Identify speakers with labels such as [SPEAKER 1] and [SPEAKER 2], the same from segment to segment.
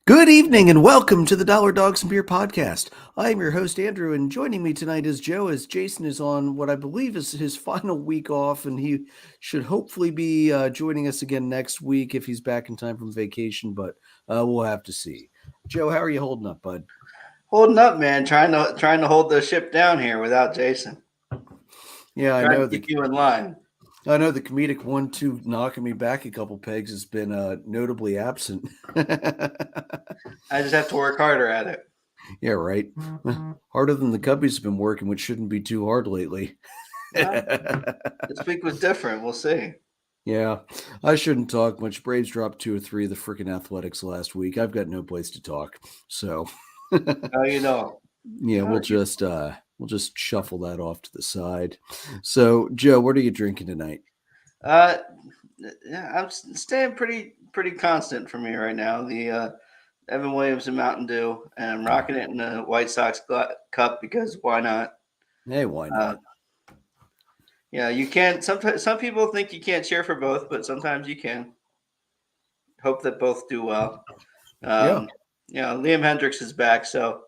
[SPEAKER 1] Good evening and welcome to the Dollar Dogs and Beer podcast. I am your host, Andrew, and joining me tonight is Joe, as Jason is on what I believe is his final week off, and he should hopefully be joining us again next week if he's back in time from vacation, but we'll have to see. Joe, how are you holding up, bud?
[SPEAKER 2] Holding up, man. Trying to hold the ship down here without Jason.
[SPEAKER 1] Yeah,
[SPEAKER 2] Trying to keep you in line.
[SPEAKER 1] I know the comedic 1-2 knocking me back a couple pegs has been notably absent.
[SPEAKER 2] I just have to work harder at it.
[SPEAKER 1] Yeah, right. Harder than the Cubbies have been working, which shouldn't be too hard lately.
[SPEAKER 2] This week was different. We'll see.
[SPEAKER 1] Yeah, I shouldn't talk much. Braves dropped 2 or 3 of the freaking Athletics last week. I've got no place to talk, so yeah, we'll just shuffle that off to the side. So, Joe, what are you drinking tonight?
[SPEAKER 2] Yeah, I'm staying pretty constant for me right now. The Evan Williamson Mountain Dew, and I'm rocking it in the White Sox cup because why not?
[SPEAKER 1] Hey, why not?
[SPEAKER 2] Yeah, you can. Some people think you can't cheer for both, but sometimes you can. Hope that both do well.
[SPEAKER 1] Yeah.
[SPEAKER 2] Liam Hendricks is back, so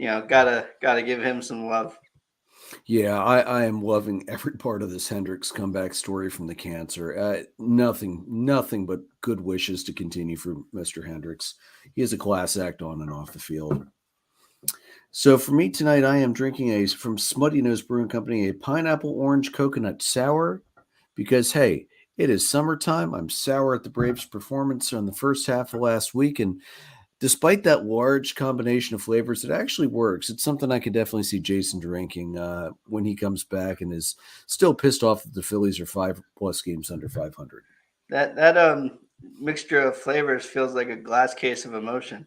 [SPEAKER 2] gotta give him some love.
[SPEAKER 1] Yeah, I am loving every part of this Hendricks comeback story from the cancer. Nothing but good wishes to continue for Mr. Hendricks. He is a class act on and off the field. So for me tonight, I am drinking from Smutty Nose Brewing Company, a pineapple orange coconut sour, because hey, it is summertime. I'm sour at the Braves' performance in the first half of last week, and despite that large combination of flavors, it actually works. It's something I could definitely see Jason drinking when he comes back and is still pissed off that the Phillies are 5+ games under 500.
[SPEAKER 2] That mixture of flavors feels like a glass case of emotion.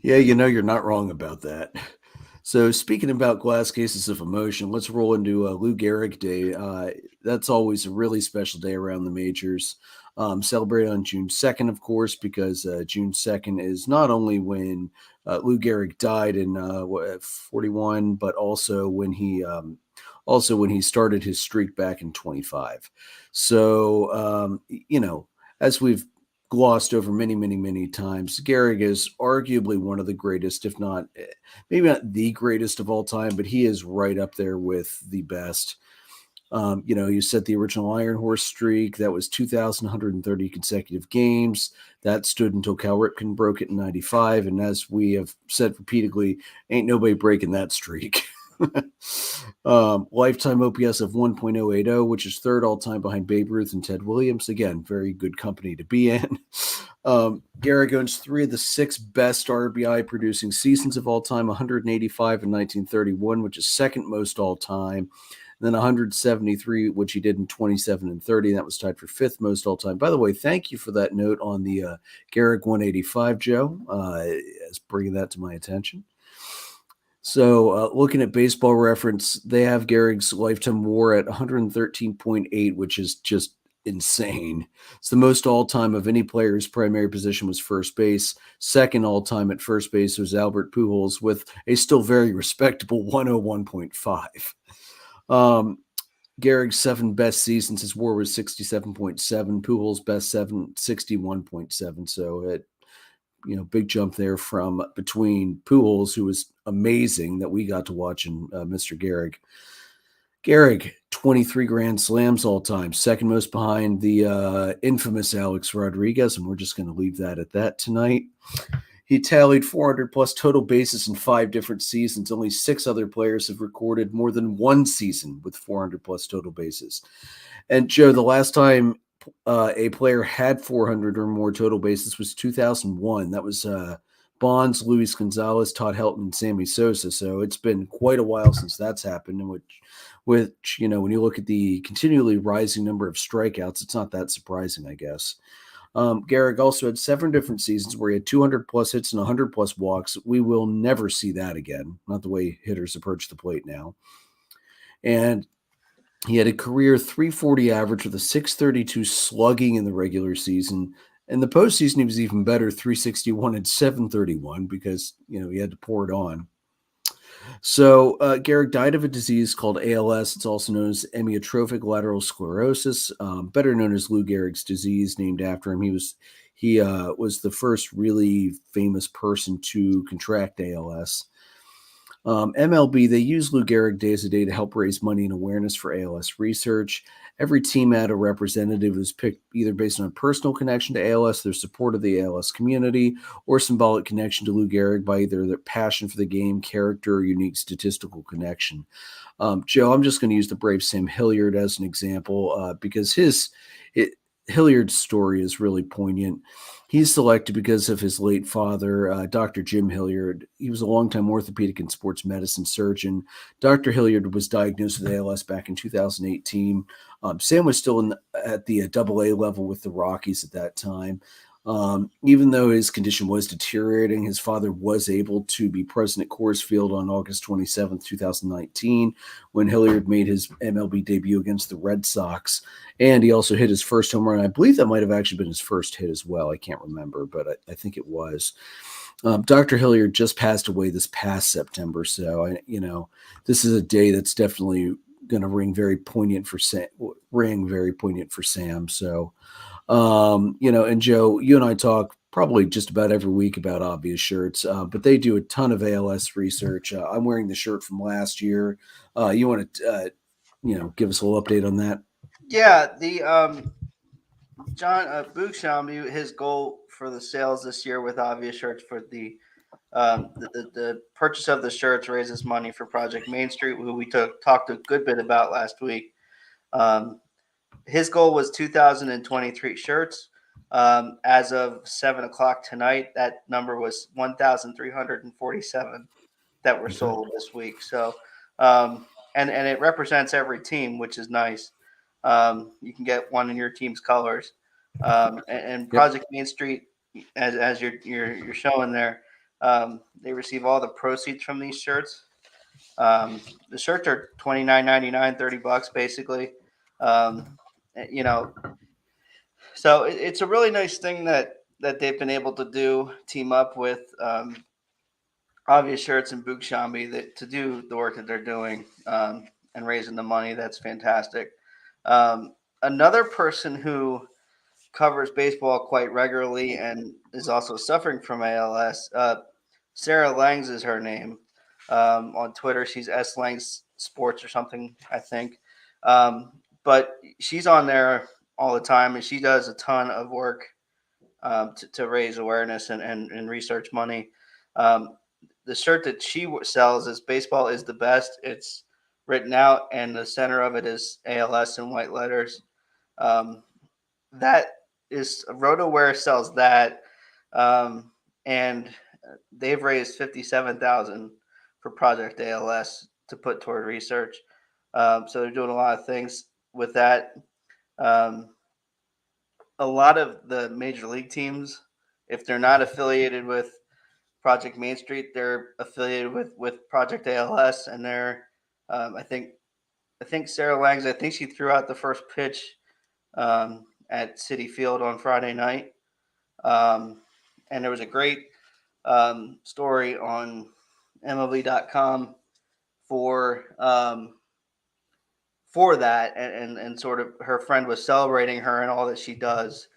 [SPEAKER 1] Yeah, you're not wrong about that. So speaking about glass cases of emotion, let's roll into Lou Gehrig Day. That's always a really special day around the majors. Celebrated on June 2nd, of course, because June 2nd is not only when Lou Gehrig died in 41, but also when he started his streak back in 25. So as we've glossed over many, many, many times, Gehrig is arguably one of the greatest, if not maybe not the greatest of all time, but he is right up there with the best. You set the original Iron Horse streak. That was 2,130 consecutive games. That stood until Cal Ripken broke it in 95. And as we have said repeatedly, ain't nobody breaking that streak. Lifetime OPS of 1.080, which is third all-time behind Babe Ruth and Ted Williams. Again, very good company to be in. Gehrig owns 3 of the 6 best RBI producing seasons of all time, 185 in 1931, which is second most all-time. And then 173, which he did in 27 and 30. That was tied for 5th most all time. By the way, thank you for that note on the Gehrig 185, Joe, as bringing that to my attention. So looking at Baseball Reference, they have Gehrig's lifetime WAR at 113.8, which is just insane. It's the most all-time of any player whose primary position was first base. Second all-time at first base was Albert Pujols with a still very respectable 101.5. Gehrig's 7 best seasons, his WAR was 67.7. Pujols' best 7, 61.7. So it, big jump there from between Pujols, who was amazing that we got to watch, and Mr. Gehrig. Gehrig, 23 grand slams all time, second most behind the infamous Alex Rodriguez, and we're just going to leave that at that tonight. He tallied 400 plus total bases in 5 different seasons. Only 6 other players have recorded more than one season with 400 plus total bases. And Joe, the last time a player had 400 or more total bases was 2001. That was Bonds, Luis Gonzalez, Todd Helton, and Sammy Sosa. So it's been quite a while since that's happened. And which when you look at the continually rising number of strikeouts, it's not that surprising, I guess. Gehrig also had 7 different seasons where he had 200 plus hits and 100 plus walks. We will never see that again. Not the way hitters approach the plate now. And he had a career 340 average with a 632 slugging in the regular season. In the postseason, he was even better, 361 and 731, because he had to pour it on. So Gehrig died of a disease called ALS. It's also known as amyotrophic lateral sclerosis, better known as Lou Gehrig's disease, named after him. He was the first really famous person to contract ALS. MLB, they use Lou Gehrig Days a Day to help raise money and awareness for ALS research. Every team had a representative who's picked either based on a personal connection to ALS, their support of the ALS community, or symbolic connection to Lou Gehrig by either their passion for the game, character, or unique statistical connection. Joe, I'm just going to use the brave Sam Hilliard as an example because Hilliard's story is really poignant. He's selected because of his late father, Dr. Jim Hilliard. He was a longtime orthopedic and sports medicine surgeon. Dr. Hilliard was diagnosed with ALS back in 2018. Sam was still at the AA level with the Rockies at that time. Even though his condition was deteriorating, his father was able to be present at Coors Field on August 27th, 2019, when Hilliard made his MLB debut against the Red Sox. And he also hit his first home run. I believe that might have actually been his first hit as well. I can't remember, but I think it was. Dr. Hilliard just passed away this past September. So, this is a day that's definitely going to ring very poignant for Sam. So, and Joe, you and I talk probably just about every week about Obvious Shirts, but they do a ton of ALS research. I'm wearing the shirt from last year. You want to, give us a little update on that?
[SPEAKER 2] Yeah, the John Buchsbaum, his goal for the sales this year with Obvious Shirts for the purchase of the shirts raises money for Project Main Street, who we talked a good bit about last week. His goal was 2,023 shirts. As of 7 o'clock tonight, that number was 1,347 that were sold this week. So, and it represents every team, which is nice. You can get one in your team's colors. And Project Main Street, as you're showing there, they receive all the proceeds from these shirts. The shirts are $29.99, $30 basically. Um, you know, so it's a really nice thing that they've been able to do, team up with Obvious Shirts and Buchsbaum that to do the work that they're doing and raising the money. That's fantastic. Another person who covers baseball quite regularly and is also suffering from ALS. Sarah Langs is her name. On Twitter, she's S Langs Sports or something, I think. But she's on there all the time, and she does a ton of work to raise awareness and research money. The shirt that she sells is "Baseball is the best." It's written out, and the center of it is ALS in white letters. That is RotoWare sells that, and they've raised 57,000 for Project ALS to put toward research. So they're doing a lot of things with that. Um, a lot of the major league teams, if they're not affiliated with Project Main Street, they're affiliated with Project ALS, and they're I think Sarah Langs, I think she threw out the first pitch at Citi Field on Friday night. And there was a great story on MLB.com for that, and sort of her friend was celebrating her and all that she does,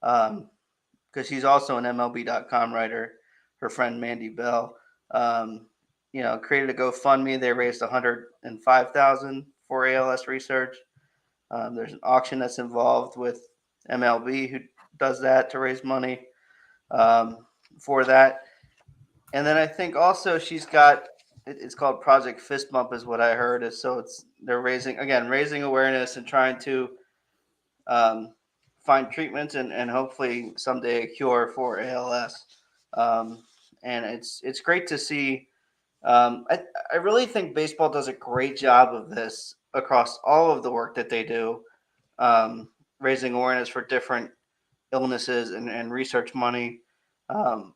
[SPEAKER 2] because she's also an MLB.com writer. Her friend Mandy Bell, created a GoFundMe. They raised 105,000 for ALS research. There's an auction that's involved with MLB who does that to raise money for that. And then I think also she's got it's called Project Fist Bump is what I heard. They're raising awareness and trying to find treatments and hopefully someday a cure for ALS. And it's great to see. I really think baseball does a great job of this across all of the work that they do, raising awareness for different illnesses and research money.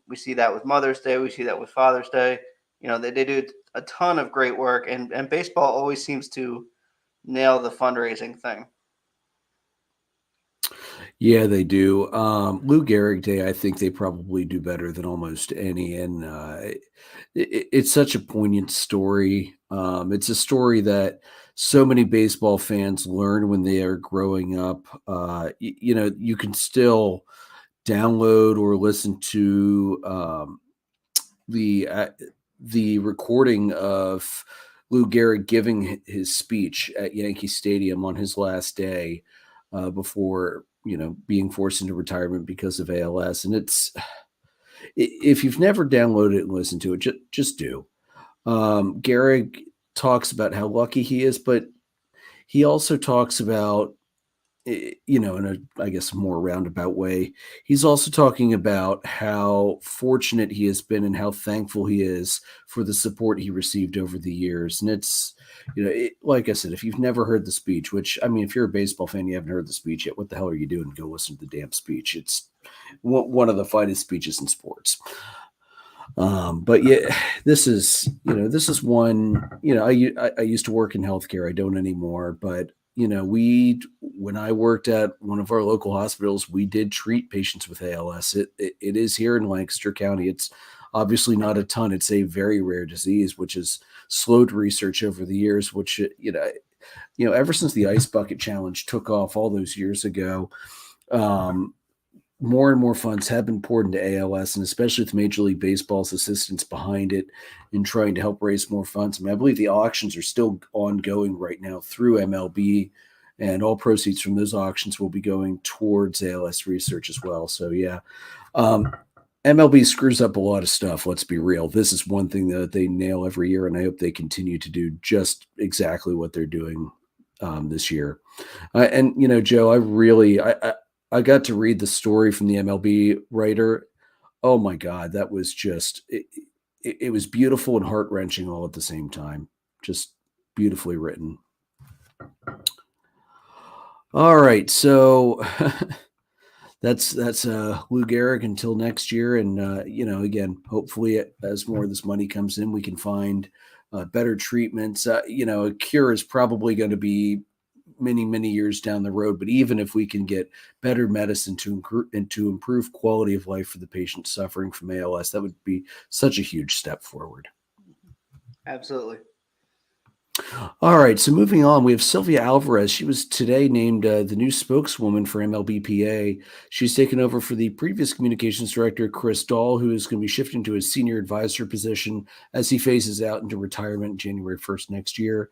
[SPEAKER 2] We see that with Mother's Day. We see that with Father's Day. They do a ton of great work, and baseball always seems to nail the fundraising thing.
[SPEAKER 1] Yeah, they do. Lou Gehrig Day, I think they probably do better than almost any, and it's such a poignant story. It's a story that so many baseball fans learn when they are growing up. You can still download or listen to the recording of Lou Gehrig giving his speech at Yankee Stadium on his last day before being forced into retirement because of ALS. And if you've never downloaded it and listened to it, just do. Gehrig talks about how lucky he is, but he also talks about in a, I guess, more roundabout way, he's also talking about how fortunate he has been and how thankful he is for the support he received over the years. And it's, like I said, if you've never heard the speech, which, I mean, if you're a baseball fan, you haven't heard the speech yet, what the hell are you doing? Go listen to the damn speech. It's one of the finest speeches in sports. But yeah, this is one, I used to work in healthcare. I don't anymore, but when I worked at one of our local hospitals, we did treat patients with ALS. It is here in Lancaster County. It's obviously not a ton. It's a very rare disease, which has slowed research over the years, which, ever since the Ice Bucket Challenge took off all those years ago, more and more funds have been poured into ALS, and especially with Major League Baseball's assistance behind it in trying to help raise more funds. I mean, I believe the auctions are still ongoing right now through MLB, and all proceeds from those auctions will be going towards ALS research as well. So, yeah, MLB screws up a lot of stuff. Let's be real. This is one thing that they nail every year, and I hope they continue to do just exactly what they're doing this year. And, Joe, I got to read the story from the MLB writer. Oh my God, that was just it was beautiful and heart wrenching all at the same time. Just beautifully written. All right, so that's Lou Gehrig until next year, and again, hopefully, as more of this money comes in, we can find better treatments. A cure is probably going to be many years down the road, but even if we can get better medicine to improve quality of life for the patients suffering from ALS, that would be such a huge step forward.
[SPEAKER 2] Absolutely.
[SPEAKER 1] All right, so moving on, we have Silvia Alvarez. She was today named the new spokeswoman for MLBPA. She's taken over for the previous communications director, Chris Dahl, who is going to be shifting to his senior advisor position as he phases out into retirement January 1st next year.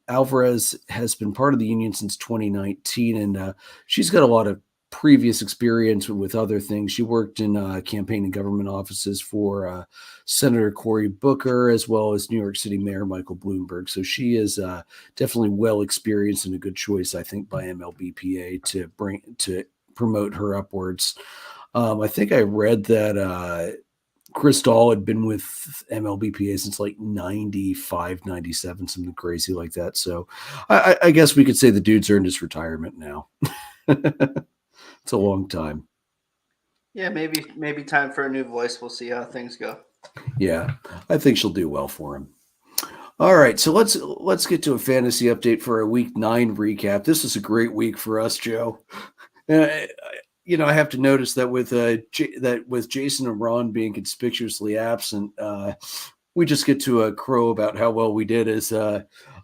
[SPEAKER 1] Alvarez has been part of the union since 2019, and she's got a lot of previous experience with other things. She worked in campaign and government offices for Senator Cory Booker, as well as New York City Mayor Michael Bloomberg. So she is definitely well experienced and a good choice, I think, by MLBPA to promote her upwards. I think I read that Chris Dahl had been with MLBPA since like 95, 97, something crazy like that. So I guess we could say the dude's earned his retirement now. It's a long time.
[SPEAKER 2] Yeah, maybe time for a new voice. We'll see how things go.
[SPEAKER 1] Yeah, I think she'll do well for him. All right, so let's get to a fantasy update for a Week 9 recap. This is a great week for us, Joe. I have to notice that with Jason and Ron being conspicuously absent, we just get to crow about how well we did. As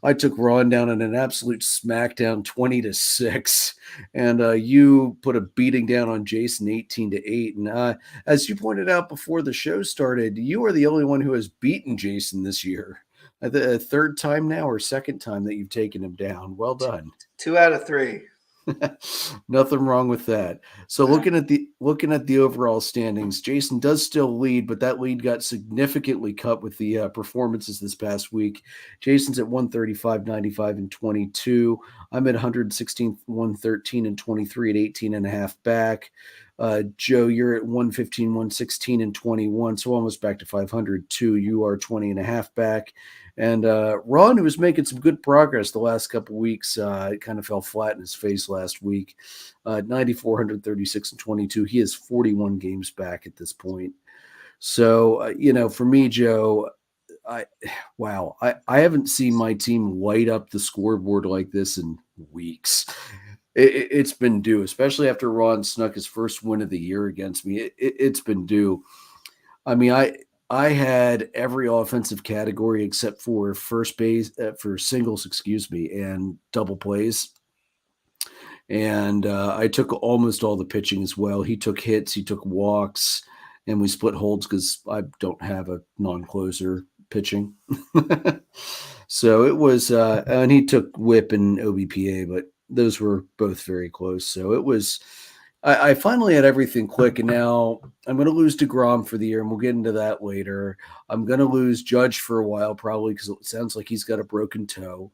[SPEAKER 1] I took Ron down in an absolute smackdown, 20-6, and you put a beating down on Jason, 18-8. And as you pointed out before the show started, you are the only one who has beaten Jason this year. The third time now, or second time that you've taken him down. Well done.
[SPEAKER 2] 2 out of 3.
[SPEAKER 1] Nothing wrong with that. So looking at the overall standings, Jason does still lead, but that lead got significantly cut with the performances this past week. Jason's at 135, 95, and 22. I'm at 116, 113, and 23 at 18 and a half back. Joe, you're at 115, 116, and 21, so almost back to 500 too. You are 20 and a half back. And Ron, who was making some good progress the last couple of weeks, it kind of fell flat in his face last week. 94, 136, and 22. He is 41 games back at this point. So, for me, Joe, I haven't seen my team light up the scoreboard like this in weeks. It's been due, especially after Ron snuck his first win of the year against me. It's been due. I mean, I had every offensive category except for first base for singles, excuse me, and double plays. And I took almost all the pitching as well. He took hits, he took walks, and we split holds because I don't have a non-closer pitching. So it was, and he took whip and OBPA, but those were both very close. So it was, I finally had everything click, and now I'm going to lose deGrom for the year, and we'll get into that later. I'm going to lose Judge for a while, probably because it sounds like he's got a broken toe.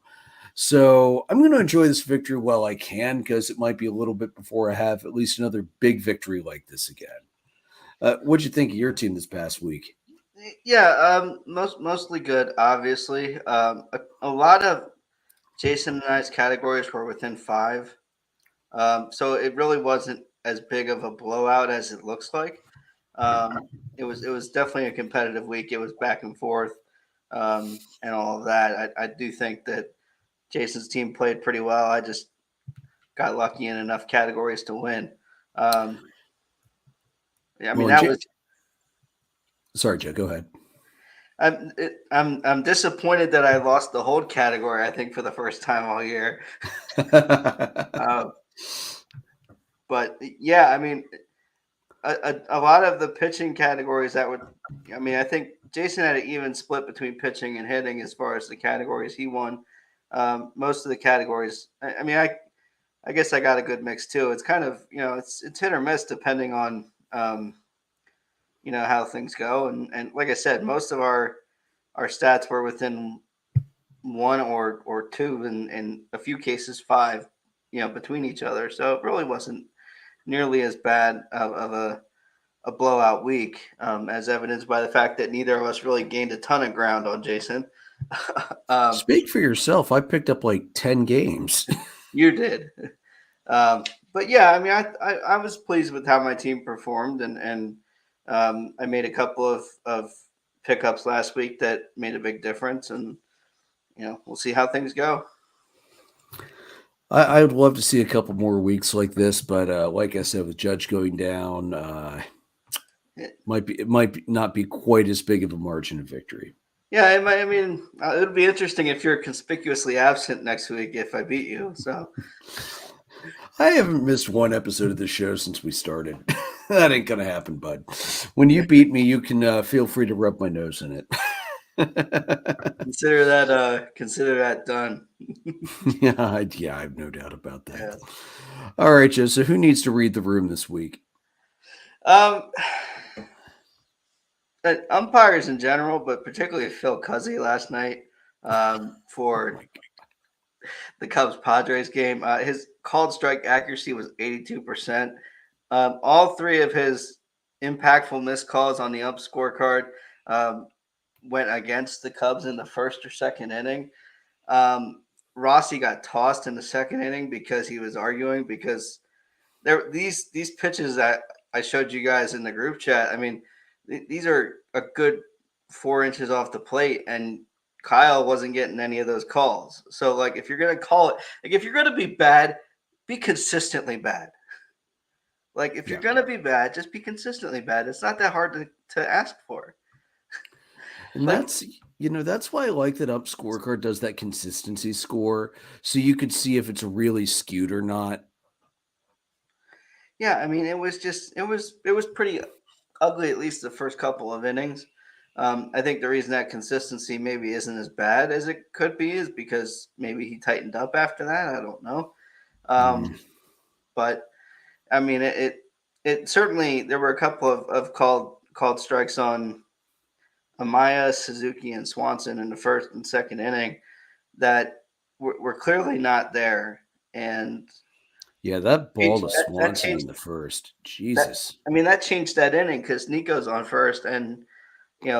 [SPEAKER 1] So I'm going to enjoy this victory while I can, because it might be a little bit before I have at least another big victory like this again. What'd you think of your team this past week?
[SPEAKER 2] Yeah, mostly good, obviously. A lot of Jason and I's categories were within 5. So it really wasn't as big of a blowout as it looks like. It was definitely a competitive week. It was back and forth, and all of that. I do think that Jason's team played pretty well. I just got lucky in enough categories to win. Yeah, I mean
[SPEAKER 1] Well,
[SPEAKER 2] that was.
[SPEAKER 1] sorry, Joe, go ahead.
[SPEAKER 2] I'm disappointed that I lost the hold category. I think for the first time all year. Uh, but yeah, I mean, a lot of the pitching categories that would. I mean, I think Jason had an even split between pitching and hitting as far as the categories he won. Most of the categories. I mean, I guess I got a good mix too. It's kind of it's hit or miss depending on how things go. And like I said, most of our stats were within 1 or 2, and in a few cases 5, between each other. So it really wasn't nearly as bad of a blowout week, as evidenced by the fact that neither of us really gained a ton of ground on Jason.
[SPEAKER 1] Speak for yourself. I picked up like 10 games.
[SPEAKER 2] You did. But yeah, I mean, I was pleased with how my team performed, and I made a couple of pickups last week that made a big difference, and we'll see how things go.
[SPEAKER 1] I would love to see a couple more weeks like this, but like I said, with Judge going down, it might not be quite as big of a margin of victory.
[SPEAKER 2] Yeah, I mean, it'll be interesting if you're conspicuously absent next week if I beat you. So
[SPEAKER 1] I haven't missed one episode of the show since we started. That ain't gonna happen, bud. When you beat me, you can feel free to rub my nose in it.
[SPEAKER 2] consider that done.
[SPEAKER 1] Yeah, I have no doubt about that.
[SPEAKER 2] Yeah.
[SPEAKER 1] All right, Joe. So who needs to read the room this week?
[SPEAKER 2] Umpires in general, but particularly Phil Cuzzy last night for the Cubs Padres game. His called strike accuracy was 82%. All 3 of his impactful missed calls on the ump scorecard went against the Cubs in the first or second inning. Rossi got tossed in the second inning because he was arguing, because these pitches that I showed you guys in the group chat. I mean, these are a good 4 inches off the plate, and Kyle wasn't getting any of those calls. So, like, if you're going to call it, like, if you're going to be bad, be consistently bad. Like, if you're going to be bad, just be consistently bad. It's not that hard to ask for.
[SPEAKER 1] And that's why I like that Up Scorecard does that consistency score, so you could see if it's really skewed or not.
[SPEAKER 2] Yeah, I mean, it was pretty ugly, at least the first couple of innings. I think the reason that consistency maybe isn't as bad as it could be is because maybe he tightened up after that. I don't know. But I mean, it certainly, there were a couple of called strikes on Amaya, Suzuki, and Swanson in the first and second inning that were clearly not there. And
[SPEAKER 1] yeah, that ball to Swanson in the first, Jesus.
[SPEAKER 2] That changed that inning because Nico's on first, and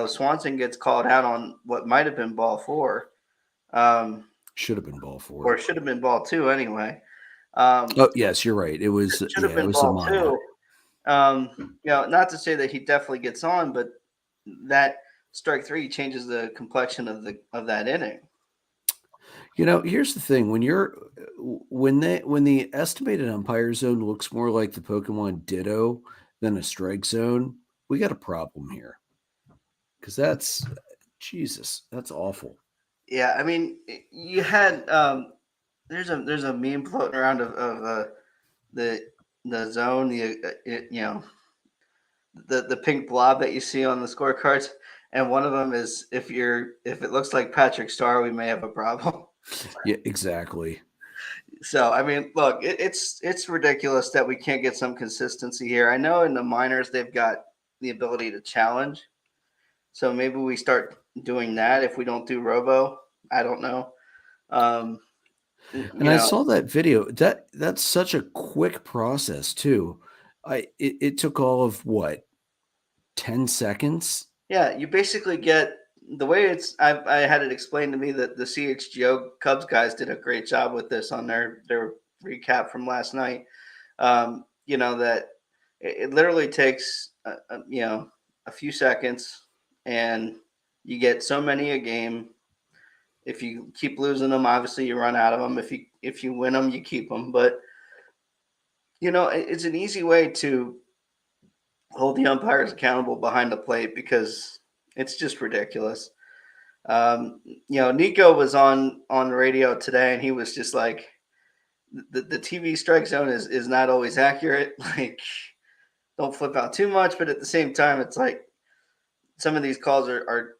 [SPEAKER 2] Swanson gets called out on what might have been ball 4.
[SPEAKER 1] Should have been ball 4.
[SPEAKER 2] Or should have been ball 2 anyway.
[SPEAKER 1] Oh, yes, you're right. It was
[SPEAKER 2] should have been ball 2. Not to say that he definitely gets on, but that strike 3 changes the complexion of that inning.
[SPEAKER 1] Here's the thing: when the estimated umpire zone looks more like the Pokemon Ditto than a strike zone, we got a problem here. Because that's Jesus, that's awful.
[SPEAKER 2] Yeah, I mean, you had there's a meme floating around of the the zone, the pink blob that you see on the scorecards, and one of them is if it looks like Patrick Starr, we may have a problem.
[SPEAKER 1] Yeah, exactly.
[SPEAKER 2] So I mean, look, it's ridiculous that we can't get some consistency here. I know in the minors they've got the ability to challenge, so maybe we start doing that if we don't do Robo. I don't know. Um,
[SPEAKER 1] And I saw that video. That's such a quick process too. It took all of what, 10 seconds?
[SPEAKER 2] Yeah, you basically get the way I had it explained to me that the CHGO Cubs guys did a great job with this on their recap from last night. That it literally takes a few seconds, and you get so many a game. If you keep losing them, obviously you run out of them. If you win them, you keep them. But it's an easy way to hold the umpires accountable behind the plate because it's just ridiculous. Nico was on the radio today, and he was just like, the TV strike zone is not always accurate. Like, don't flip out too much, but at the same time, it's like some of these calls are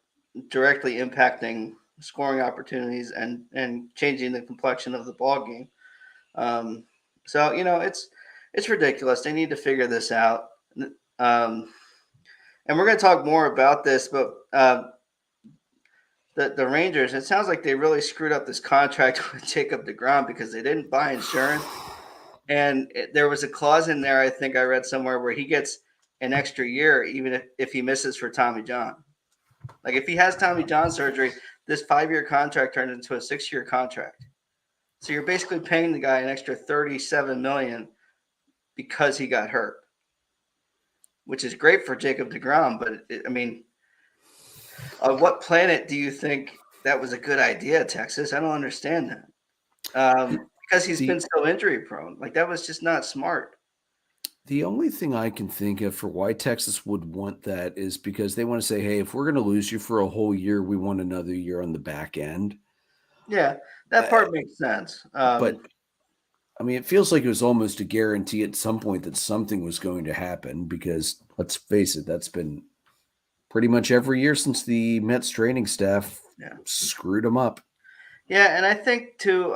[SPEAKER 2] directly impacting scoring opportunities and changing the complexion of the ball game. So it's ridiculous. They need to figure this out. And we're going to talk more about this, but the Rangers, it sounds like they really screwed up this contract with Jacob deGrom because they didn't buy insurance. And there was a clause in there, I think I read somewhere, where he gets an extra year even if he misses for Tommy John. Like if he has Tommy John surgery, this 5-year contract turns into a 6-year contract. So you're basically paying the guy an extra $37 million because he got hurt, which is great for Jacob deGrom. But on what planet do you think that was a good idea, Texas? I don't understand that. Because he's been so injury prone. Like that was just not smart.
[SPEAKER 1] The only thing I can think of for why Texas would want that is because they want to say, hey, if we're going to lose you for a whole year, we want another year on the back end.
[SPEAKER 2] Yeah, that part makes sense.
[SPEAKER 1] But it feels like it was almost a guarantee at some point that something was going to happen because let's face it, that's been pretty much every year since the Mets training staff screwed them up.
[SPEAKER 2] Yeah, and I think too,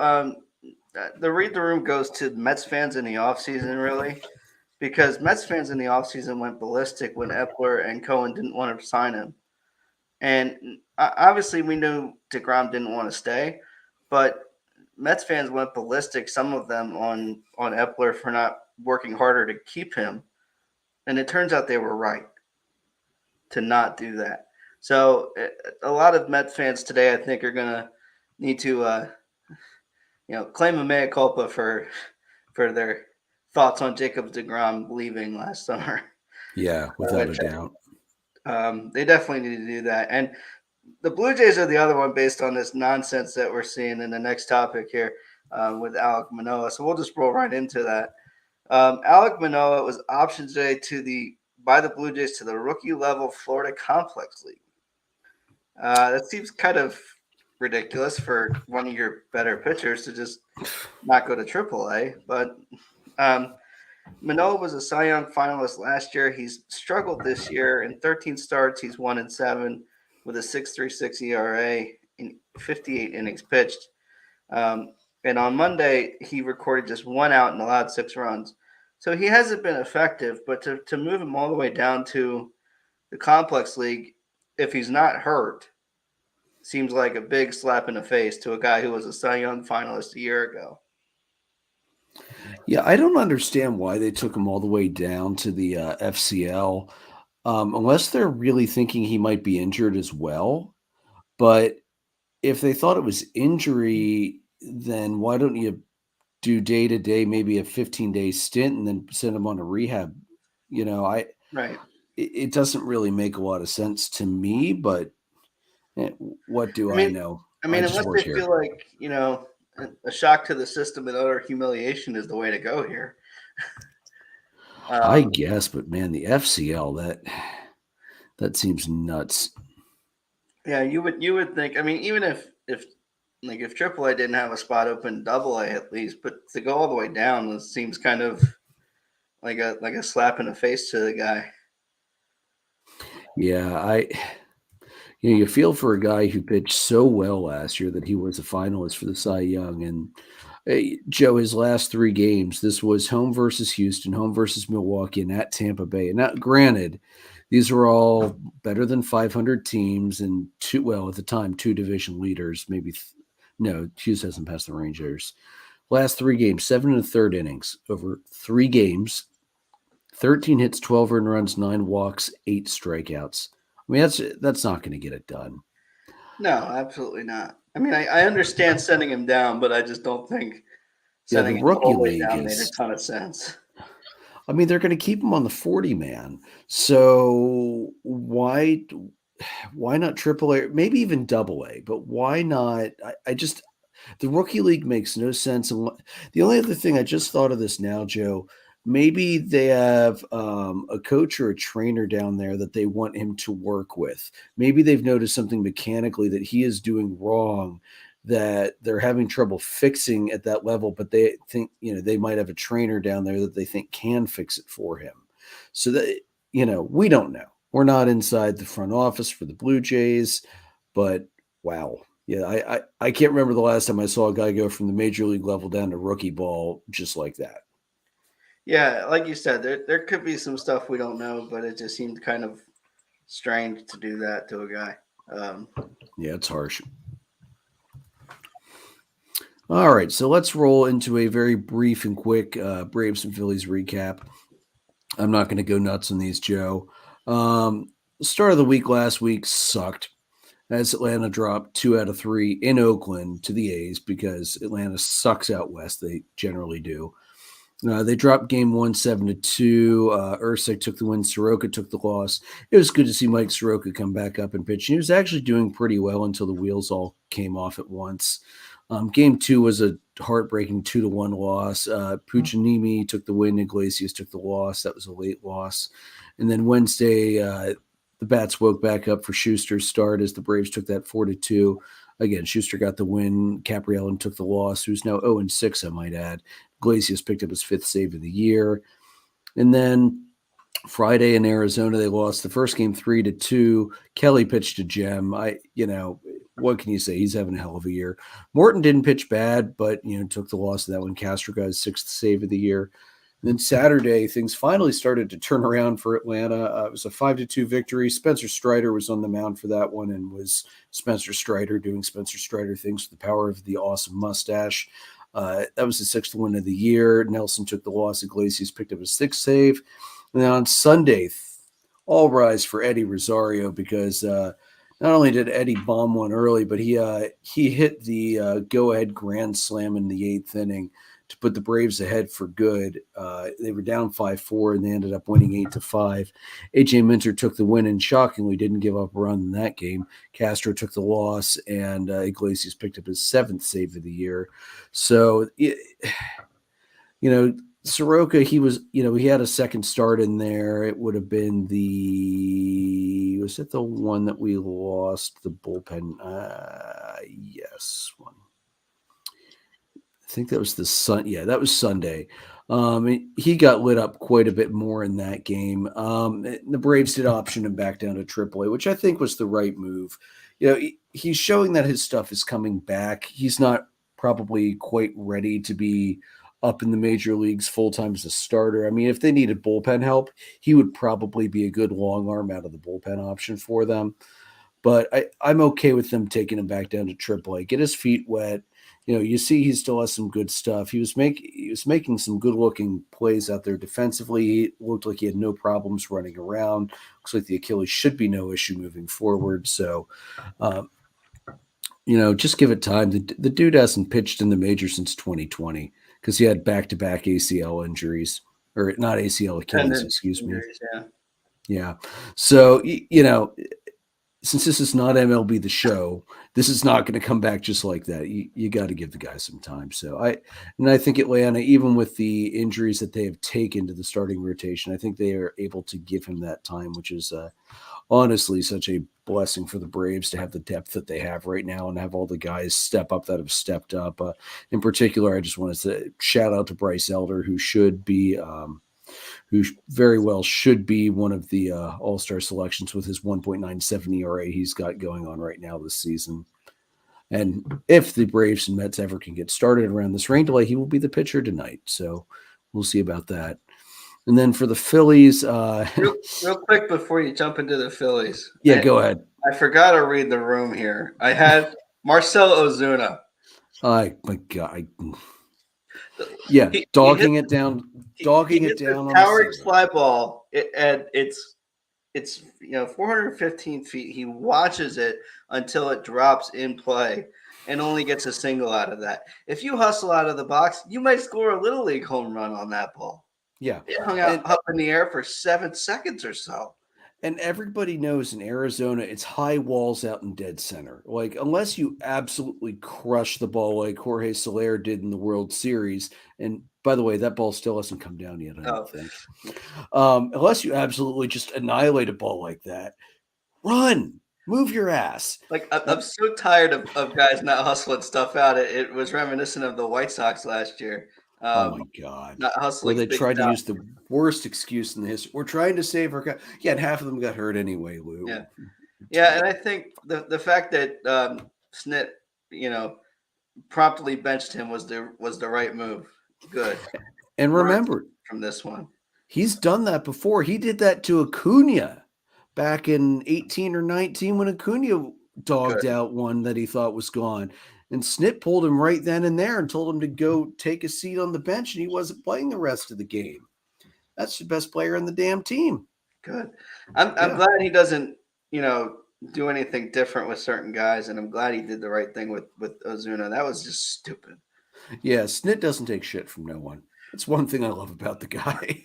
[SPEAKER 2] the read the room goes to Mets fans in the offseason, really, because Mets fans in the offseason went ballistic when Epler and Cohen didn't want to sign him. And obviously we knew deGrom didn't want to stay, but Mets fans went ballistic, some of them on Epler for not working harder to keep him. And it turns out they were right to not do that. So a lot of Mets fans today, I think, are going to need to, claim a mea culpa for their thoughts on Jacob deGrom leaving last summer.
[SPEAKER 1] Yeah, without a doubt.
[SPEAKER 2] They definitely need to do that. And the Blue Jays are the other one based on this nonsense that we're seeing in the next topic here with Alek Manoah. So we'll just roll right into that. Alek Manoah was optioned today by the Blue Jays to the rookie level Florida Complex League. That seems kind of ridiculous for one of your better pitchers to just not go to AAA. But Manoah was a Cy Young finalist last year. He's struggled this year. In 13 starts, he's 1-7 with a 6.36 ERA in 58 innings pitched. And on Monday, he recorded just 1 out and allowed 6 runs. So he hasn't been effective, but to move him all the way down to the Complex League, if he's not hurt, seems like a big slap in the face to a guy who was a Cy Young finalist a year ago.
[SPEAKER 1] Yeah, I don't understand why they took him all the way down to the FCL, unless they're really thinking he might be injured as well. But if they thought it was injury, then why don't you do day-to-day, maybe a 15-day stint and then send him on a rehab?
[SPEAKER 2] Right.
[SPEAKER 1] It doesn't really make a lot of sense to me, but what do I know?
[SPEAKER 2] I mean,
[SPEAKER 1] just
[SPEAKER 2] unless
[SPEAKER 1] work
[SPEAKER 2] they
[SPEAKER 1] here.
[SPEAKER 2] feel like, a shock to the system and utter humiliation is the way to go here.
[SPEAKER 1] I
[SPEAKER 2] Um,
[SPEAKER 1] guess, but man, the FCL that seems nuts.
[SPEAKER 2] yeah, you would think. I mean, even if like if AAA didn't have a spot open, AA at least, but to go all the way down seems kind of like a slap in the face to the guy.
[SPEAKER 1] Yeah, you feel for a guy who pitched so well last year that he was a finalist for the Cy Young. And Joe, his last 3 games, this was home versus Houston, home versus Milwaukee, and at Tampa Bay. And now, granted, these were all better than 500 teams and at the time, 2 division leaders, maybe. No, Houston hasn't passed the Rangers. Last 3 games, 7 innings over 3 games, 13 hits, 12 earned runs, 9 walks, 8 strikeouts. I mean, that's not going to get it done.
[SPEAKER 2] No, absolutely not. I mean, I understand sending him down, but I just don't think
[SPEAKER 1] Yeah, the
[SPEAKER 2] sending him
[SPEAKER 1] rookie
[SPEAKER 2] all the way
[SPEAKER 1] league
[SPEAKER 2] down made a
[SPEAKER 1] is.
[SPEAKER 2] ton of sense.
[SPEAKER 1] I mean, they're going to keep him on the 40-man. So why not AAA? Maybe even AA. But why not? I just the rookie league makes no sense. And the only other thing I just thought of this now, Joe. Maybe they have a coach or a trainer down there that they want him to work with. Maybe they've noticed something mechanically that he is doing wrong that they're having trouble fixing at that level, but they think, they might have a trainer down there that they think can fix it for him. So that, we don't know. We're not inside the front office for the Blue Jays, but wow. Yeah, I can't remember the last time I saw a guy go from the major league level down to rookie ball just like that.
[SPEAKER 2] Yeah, like you said, there could be some stuff we don't know, but it just seemed kind of strange to do that to a guy.
[SPEAKER 1] Yeah, it's harsh. All right, so let's roll into a very brief and quick Braves and Phillies recap. I'm not going to go nuts on these, Joe. Start of the week last week sucked as Atlanta dropped 2 out of 3 in Oakland to the A's because Atlanta sucks out west. They generally do. They dropped game 1 7-2. Ursic took the win. Soroka took the loss. It was good to see Mike Soroka come back up and pitch. He was actually doing pretty well until the wheels all came off at once. Game 2 was a heartbreaking 2-1 loss. Puccinimi took the win. Iglesias took the loss. That was a late loss. And then Wednesday, the bats woke back up for Schuster's start as the Braves took that 4-2. Again, Schuster got the win. Capriello took the loss, who's now 0-6, I might add. Iglesias picked up his 5th save of the year. And then Friday in Arizona, they lost the first game 3-2. Kelly pitched a gem. What can you say? He's having a hell of a year. Morton didn't pitch bad, but took the loss of that one. Castro got his 6th save of the year. And then Saturday, things finally started to turn around for Atlanta. It was a 5-2 victory. Spencer Strider was on the mound for that one and was Spencer Strider doing Spencer Strider things with the power of the awesome mustache. That was the 6th win of the year. Nelson took the loss. Iglesias picked up his 6th save. And then on Sunday, all rise for Eddie Rosario because not only did Eddie bomb one early, but he hit the go-ahead grand slam in the 8th inning to put the Braves ahead for good. They were down 5-4, and they ended up winning 8-5. A.J. Minter took the win and shockingly didn't give up a run in that game. Castro took the loss, and Iglesias picked up his 7th save of the year. So, Soroka, he had a second start in there. It would have been was it the one that we lost the bullpen? Yes, one. I think that was that was Sunday. He got lit up quite a bit more in that game. The Braves did option him back down to AAA, which I think was the right move. He's showing that his stuff is coming back. He's not probably quite ready to be up in the major leagues full-time as a starter. I mean, if they needed bullpen help, he would probably be a good long arm out of the bullpen option for them. But I'm okay with them taking him back down to AAA. Get his feet wet. You see he still has some good stuff. He was making some good-looking plays out there defensively. He looked like he had no problems running around. Looks like the Achilles should be no issue moving forward. So, just give it time. The dude hasn't pitched in the major since 2020 because he had back-to-back ACL injuries. Or not ACL, Achilles, excuse me.
[SPEAKER 2] Injuries, yeah.
[SPEAKER 1] Yeah. So, since this is not MLB The Show, this is not going to come back just like that. You got to give the guy some time. So I think Atlanta, even with the injuries that they have taken to the starting rotation, I think they are able to give him that time, which is honestly such a blessing for the Braves to have the depth that they have right now and have all the guys step up that have stepped up. In particular, I just wanted to shout out to Bryce Elder, who should be who very well should be one of the all-star selections with his 1.97 ERA he's got going on right now this season. And if the Braves and Mets ever can get started around this rain delay, he will be the pitcher tonight. So we'll see about that. And then for the Phillies,
[SPEAKER 2] real quick before you jump into the Phillies.
[SPEAKER 1] Yeah, go ahead.
[SPEAKER 2] I forgot to read the room here. I had Marcell Ozuna.
[SPEAKER 1] My God. Yeah, dogging it down. Dogging it down.
[SPEAKER 2] Towering fly ball, and it's 415 feet. He watches it until it drops in play, and only gets a single out of that. If you hustle out of the box, you might score a little league home run on that ball.
[SPEAKER 1] Yeah,
[SPEAKER 2] it hung out up in the air for 7 seconds or so.
[SPEAKER 1] And everybody knows in Arizona, it's high walls out in dead center. Like, unless you absolutely crush the ball like Jorge Soler did in the World Series, and by the way, that ball still hasn't come down yet, I don't think. Unless you absolutely just annihilate a ball like that, run, move your ass.
[SPEAKER 2] Like, I'm so tired of guys not hustling stuff out. It was reminiscent of the White Sox last year.
[SPEAKER 1] Oh my God!
[SPEAKER 2] Not hustling.
[SPEAKER 1] Where they tried to use the worst excuse in the history. We're trying to save our guy. Yeah, and half of them got hurt anyway, Lou.
[SPEAKER 2] Yeah, and I think the fact that Snit, promptly benched him was the right move. Good.
[SPEAKER 1] And remember,
[SPEAKER 2] from this one,
[SPEAKER 1] he's done that before. He did that to Acuna back in 18 or 19 when Acuna dogged out one that he thought was gone. And Snit pulled him right then and there and told him to go take a seat on the bench, and he wasn't playing the rest of the game. That's the best player on the damn team.
[SPEAKER 2] Good. I'm glad he doesn't, do anything different with certain guys, and I'm glad he did the right thing with Ozuna. That was just stupid.
[SPEAKER 1] Yeah, Snit doesn't take shit from no one. That's one thing I love about the guy.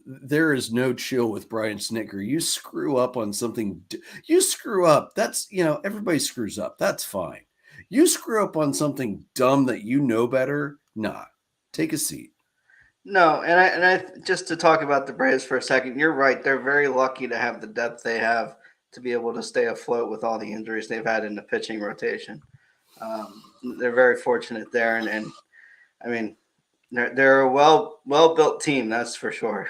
[SPEAKER 1] There is no chill with Brian Snitker. You screw up on something, you screw up. That's, everybody screws up. That's fine. You screw up on something dumb that you know better. Nah, take a seat.
[SPEAKER 2] No, and I just to talk about the Braves for a second, you're right. They're very lucky to have the depth they have to be able to stay afloat with all the injuries they've had in the pitching rotation. They're very fortunate there, and I mean, they're a well built team, that's for sure.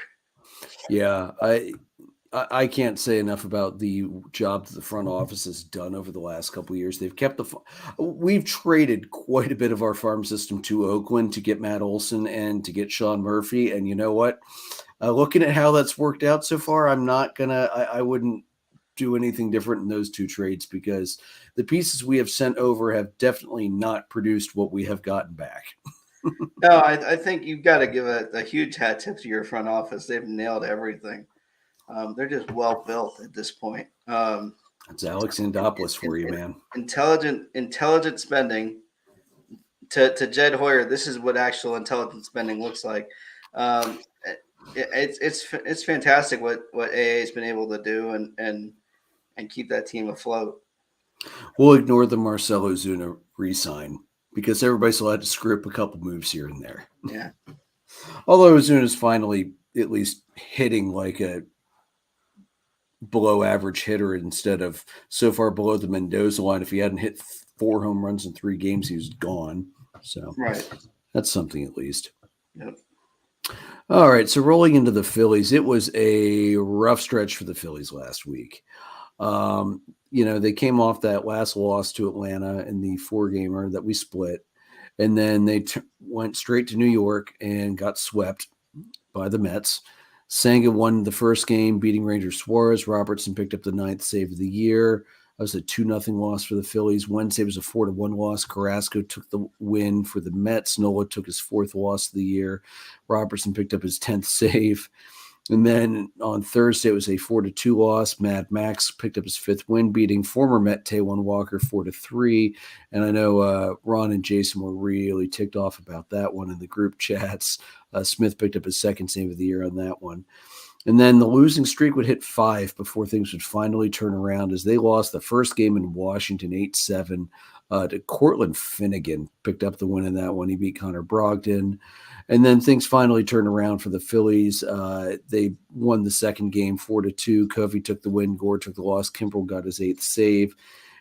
[SPEAKER 1] Yeah, I can't say enough about the job that the front office has done over the last couple of years. They've kept we've traded quite a bit of our farm system to Oakland to get Matt Olson and to get Sean Murphy. And you know what? Looking at how that's worked out so far, I wouldn't do anything different in those two trades because the pieces we have sent over have definitely not produced what we have gotten back.
[SPEAKER 2] No, I think you've got to give a huge hat tip to your front office. They've nailed everything. They're just well built at this point.
[SPEAKER 1] It's Alex Andopoulos for you, man.
[SPEAKER 2] Intelligent spending. To Jed Hoyer, this is what actual intelligent spending looks like. It's fantastic what AA has been able to do and keep that team afloat.
[SPEAKER 1] We'll ignore the Marcell Ozuna re-sign because everybody's allowed to screw up a couple moves here and there.
[SPEAKER 2] Yeah.
[SPEAKER 1] Although Ozuna's finally at least hitting like a below average hitter instead of so far below the Mendoza line. If he hadn't hit 4 home runs in 3 games, he was gone. So that's something at least.
[SPEAKER 2] Yep.
[SPEAKER 1] All right. So rolling into the Phillies, it was a rough stretch for the Phillies last week. They came off that last loss to Atlanta in the 4-gamer that we split. And then they went straight to New York and got swept by the Mets. Senga won the first game, beating Ranger Suarez. Robertson picked up the 9th save of the year. That was a 2-0 loss for the Phillies. Wednesday was a 4-1 loss. Carrasco took the win for the Mets. Nola took his 4th loss of the year. Robertson picked up his 10th save. And then on Thursday, it was a 4-2 loss. Mad Max picked up his 5th win, beating former Met Taijuan Walker 4-3. And I know Ron and Jason were really ticked off about that one in the group chats. Smith picked up his 2nd save of the year on that one. And then the losing streak would hit 5 before things would finally turn around as they lost the first game in Washington 8-7 to Cortland Finnegan. Picked up the win in that one. He beat Connor Brogdon. And then things finally turned around for the Phillies. They won the second game 4-2. Covey took the win. Gore took the loss. Kimbrel got his 8th save.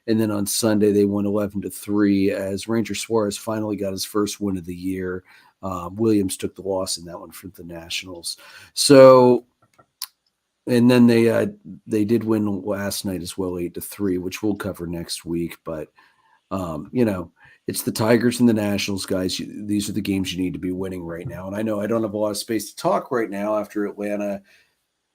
[SPEAKER 1] And then on Sunday, they won 11-3 as Ranger Suarez finally got his first win of the year. Williams took the loss in that one for the Nationals. So, and then they did win last night as well, 8-3, which we'll cover next week. But, it's the Tigers and the Nationals, guys. These are the games you need to be winning right now. And I know I don't have a lot of space to talk right now after Atlanta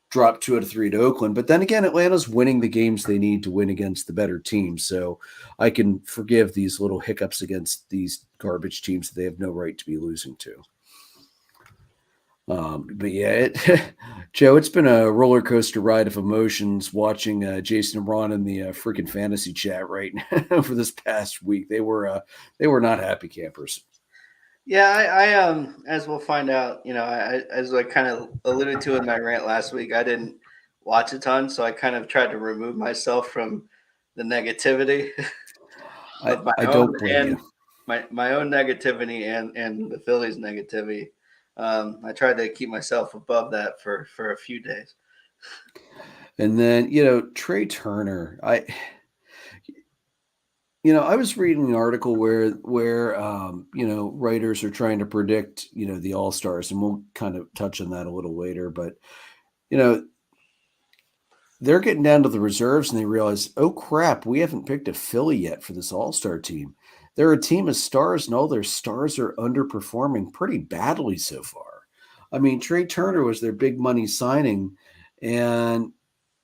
[SPEAKER 1] dropped 2 out of 3 to Oakland. But then again, Atlanta's winning the games they need to win against the better teams. So I can forgive these little hiccups against these garbage teams that they have no right to be losing to. But yeah, Joe, it's been a roller coaster ride of emotions watching Jason and Ron in the freaking fantasy chat right now for this past week. They were not happy campers.
[SPEAKER 2] Yeah, I as we'll find out, as I kind of alluded to in my rant last week, I didn't watch a ton, so I kind of tried to remove myself from the negativity of
[SPEAKER 1] I don't blame you.
[SPEAKER 2] My own negativity and the Phillies negativity. I tried to keep myself above that for a few days.
[SPEAKER 1] And then, Trey Turner, I was reading an article where writers are trying to predict, the All-Stars, and we'll kind of touch on that a little later, but they're getting down to the reserves and they realize, oh crap, we haven't picked a Philly yet for this All-Star team. They're a team of stars, and all their stars are underperforming pretty badly so far. I mean, Trey Turner was their big money signing, and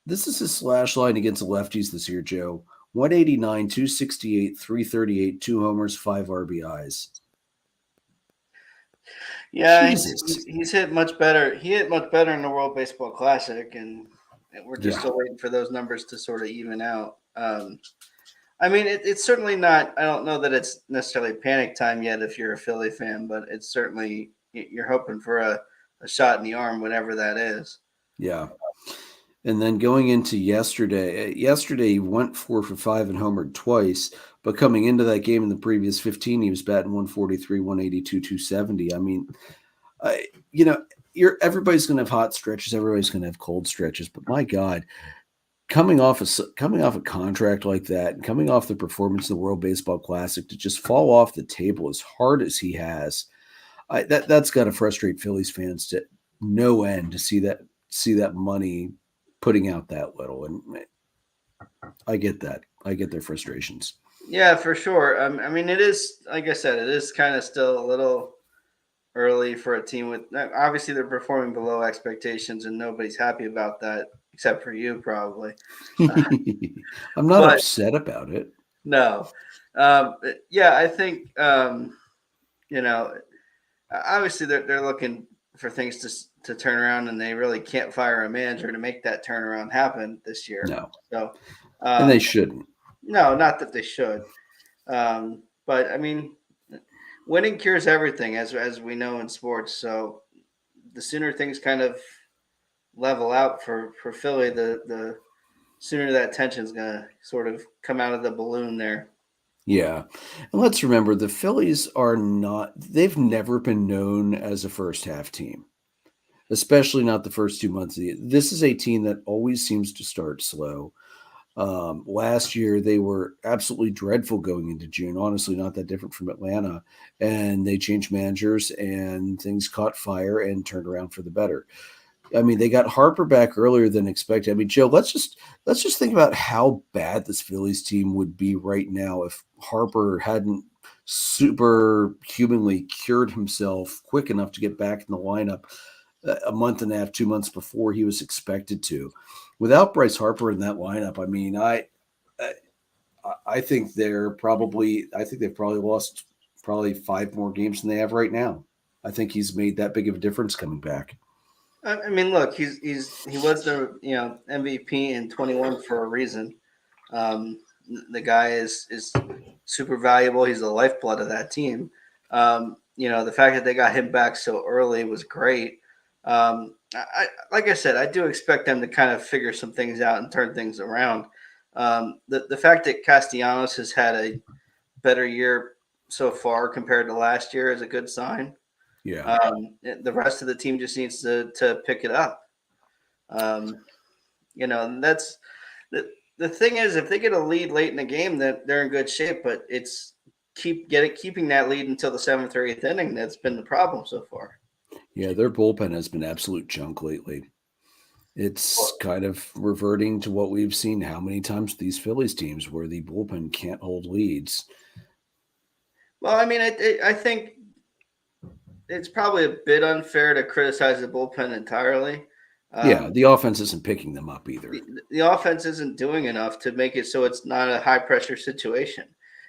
[SPEAKER 1] this is his slash line against the lefties this year, Joe. 189, 268, 338, 2 homers, 5 RBIs.
[SPEAKER 2] Yeah, he's hit much better. He hit much better in the World Baseball Classic, and we're just still waiting for those numbers to sort of even out. I mean, it's certainly not. I don't know that it's necessarily panic time yet if you're a Philly fan, but it's certainly you're hoping for a shot in the arm, whatever that is.
[SPEAKER 1] Yeah. And then going into yesterday he went 4 for 5 and homered twice. But coming into that game in the previous 15, he was batting 143, 182, 270. I mean, everybody's going to have hot stretches. Everybody's going to have cold stretches. But my God, coming off a contract like that and coming off the performance in the World Baseball Classic to just fall off the table as hard as he has, that's got to frustrate Phillies fans to no end to see that money putting out that little. And I get that. I get their frustrations.
[SPEAKER 2] Yeah, for sure. I mean, it is, like I said, it is kind of still a little early for a team with, obviously they're performing below expectations and nobody's happy about that except for you probably.
[SPEAKER 1] I'm not upset about it.
[SPEAKER 2] No. Yeah, I think, obviously they're looking for things to turn around, and they really can't fire a manager to make that turnaround happen this year.
[SPEAKER 1] No.
[SPEAKER 2] So,
[SPEAKER 1] and they shouldn't.
[SPEAKER 2] No, not that they should. But I mean, winning cures everything, as we know in sports. So the sooner things kind of level out for Philly, the sooner that tension's going to sort of come out of the balloon there.
[SPEAKER 1] Yeah. And let's remember, the Phillies they've never been known as a first half team, especially not the first 2 months of the year. This is a team that always seems to start slow. Last year, they were absolutely dreadful going into June, honestly, not that different from Atlanta. And they changed managers and things caught fire and turned around for the better. I mean, they got Harper back earlier than expected. I mean, Joe, let's just think about how bad this Phillies team would be right now if Harper hadn't superhumanly cured himself quick enough to get back in the lineup a month and a half, 2 months before he was expected to. Without Bryce Harper in that lineup, I mean, I think they've probably lost 5 more games than they have right now. I think he's made that big of a difference coming back.
[SPEAKER 2] I mean, look, he was the MVP in 21 for a reason. The guy is super valuable. He's the lifeblood of that team. The fact that they got him back so early was great. like I said, I do expect them to kind of figure some things out and turn things around. The fact that Castellanos has had a better year so far compared to last year is a good sign.
[SPEAKER 1] Yeah.
[SPEAKER 2] The rest of the team just needs to pick it up. And that's the thing is, if they get a lead late in the game, that they're in good shape. But it's keeping that lead until the seventh or eighth inning that's been the problem so far.
[SPEAKER 1] Yeah, their bullpen has been absolute junk lately. It's kind of reverting to what we've seen how many times these Phillies teams where the bullpen can't hold leads.
[SPEAKER 2] Well, I mean, I think it's probably a bit unfair to criticize the bullpen entirely.
[SPEAKER 1] Yeah, the offense isn't picking them up either.
[SPEAKER 2] The offense isn't doing enough to make it so it's not a high pressure situation.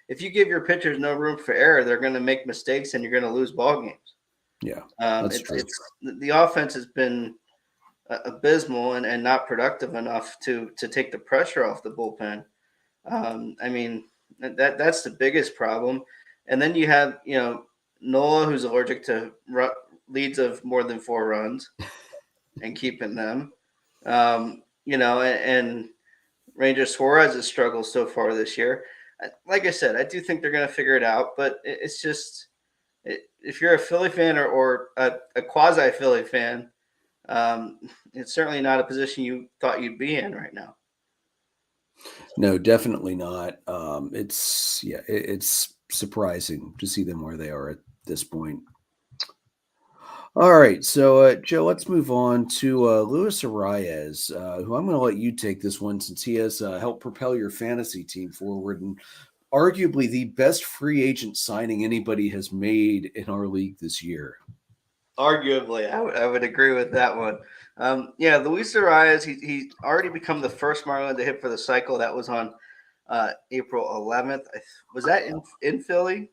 [SPEAKER 2] If you give your pitchers no room for error, they're going to make mistakes and you're going to lose ball games.
[SPEAKER 1] Yeah, that's true.
[SPEAKER 2] The offense has been abysmal and not productive enough to take the pressure off the bullpen. I mean, that's the biggest problem. And then you have, Nola, who's allergic to leads of more than 4 runs and keeping them. And Ranger Suarez has struggled so far this year. Like I said, I do think they're going to figure it out, but it's just if you're a Philly fan or a quasi Philly fan, it's certainly not a position you thought you'd be in right now.
[SPEAKER 1] No, definitely not. It's surprising to see them where they are at this point. All right, so Joe, let's move on to Luis Arraez, who I'm going to let you take this one since he has helped propel your fantasy team forward and arguably the best free agent signing anybody has made in our league this year.
[SPEAKER 2] Arguably, I would agree with that one. Luis Arraez, he's already become the first Marlin to hit for the cycle. That was on April 11th. Was that in Philly?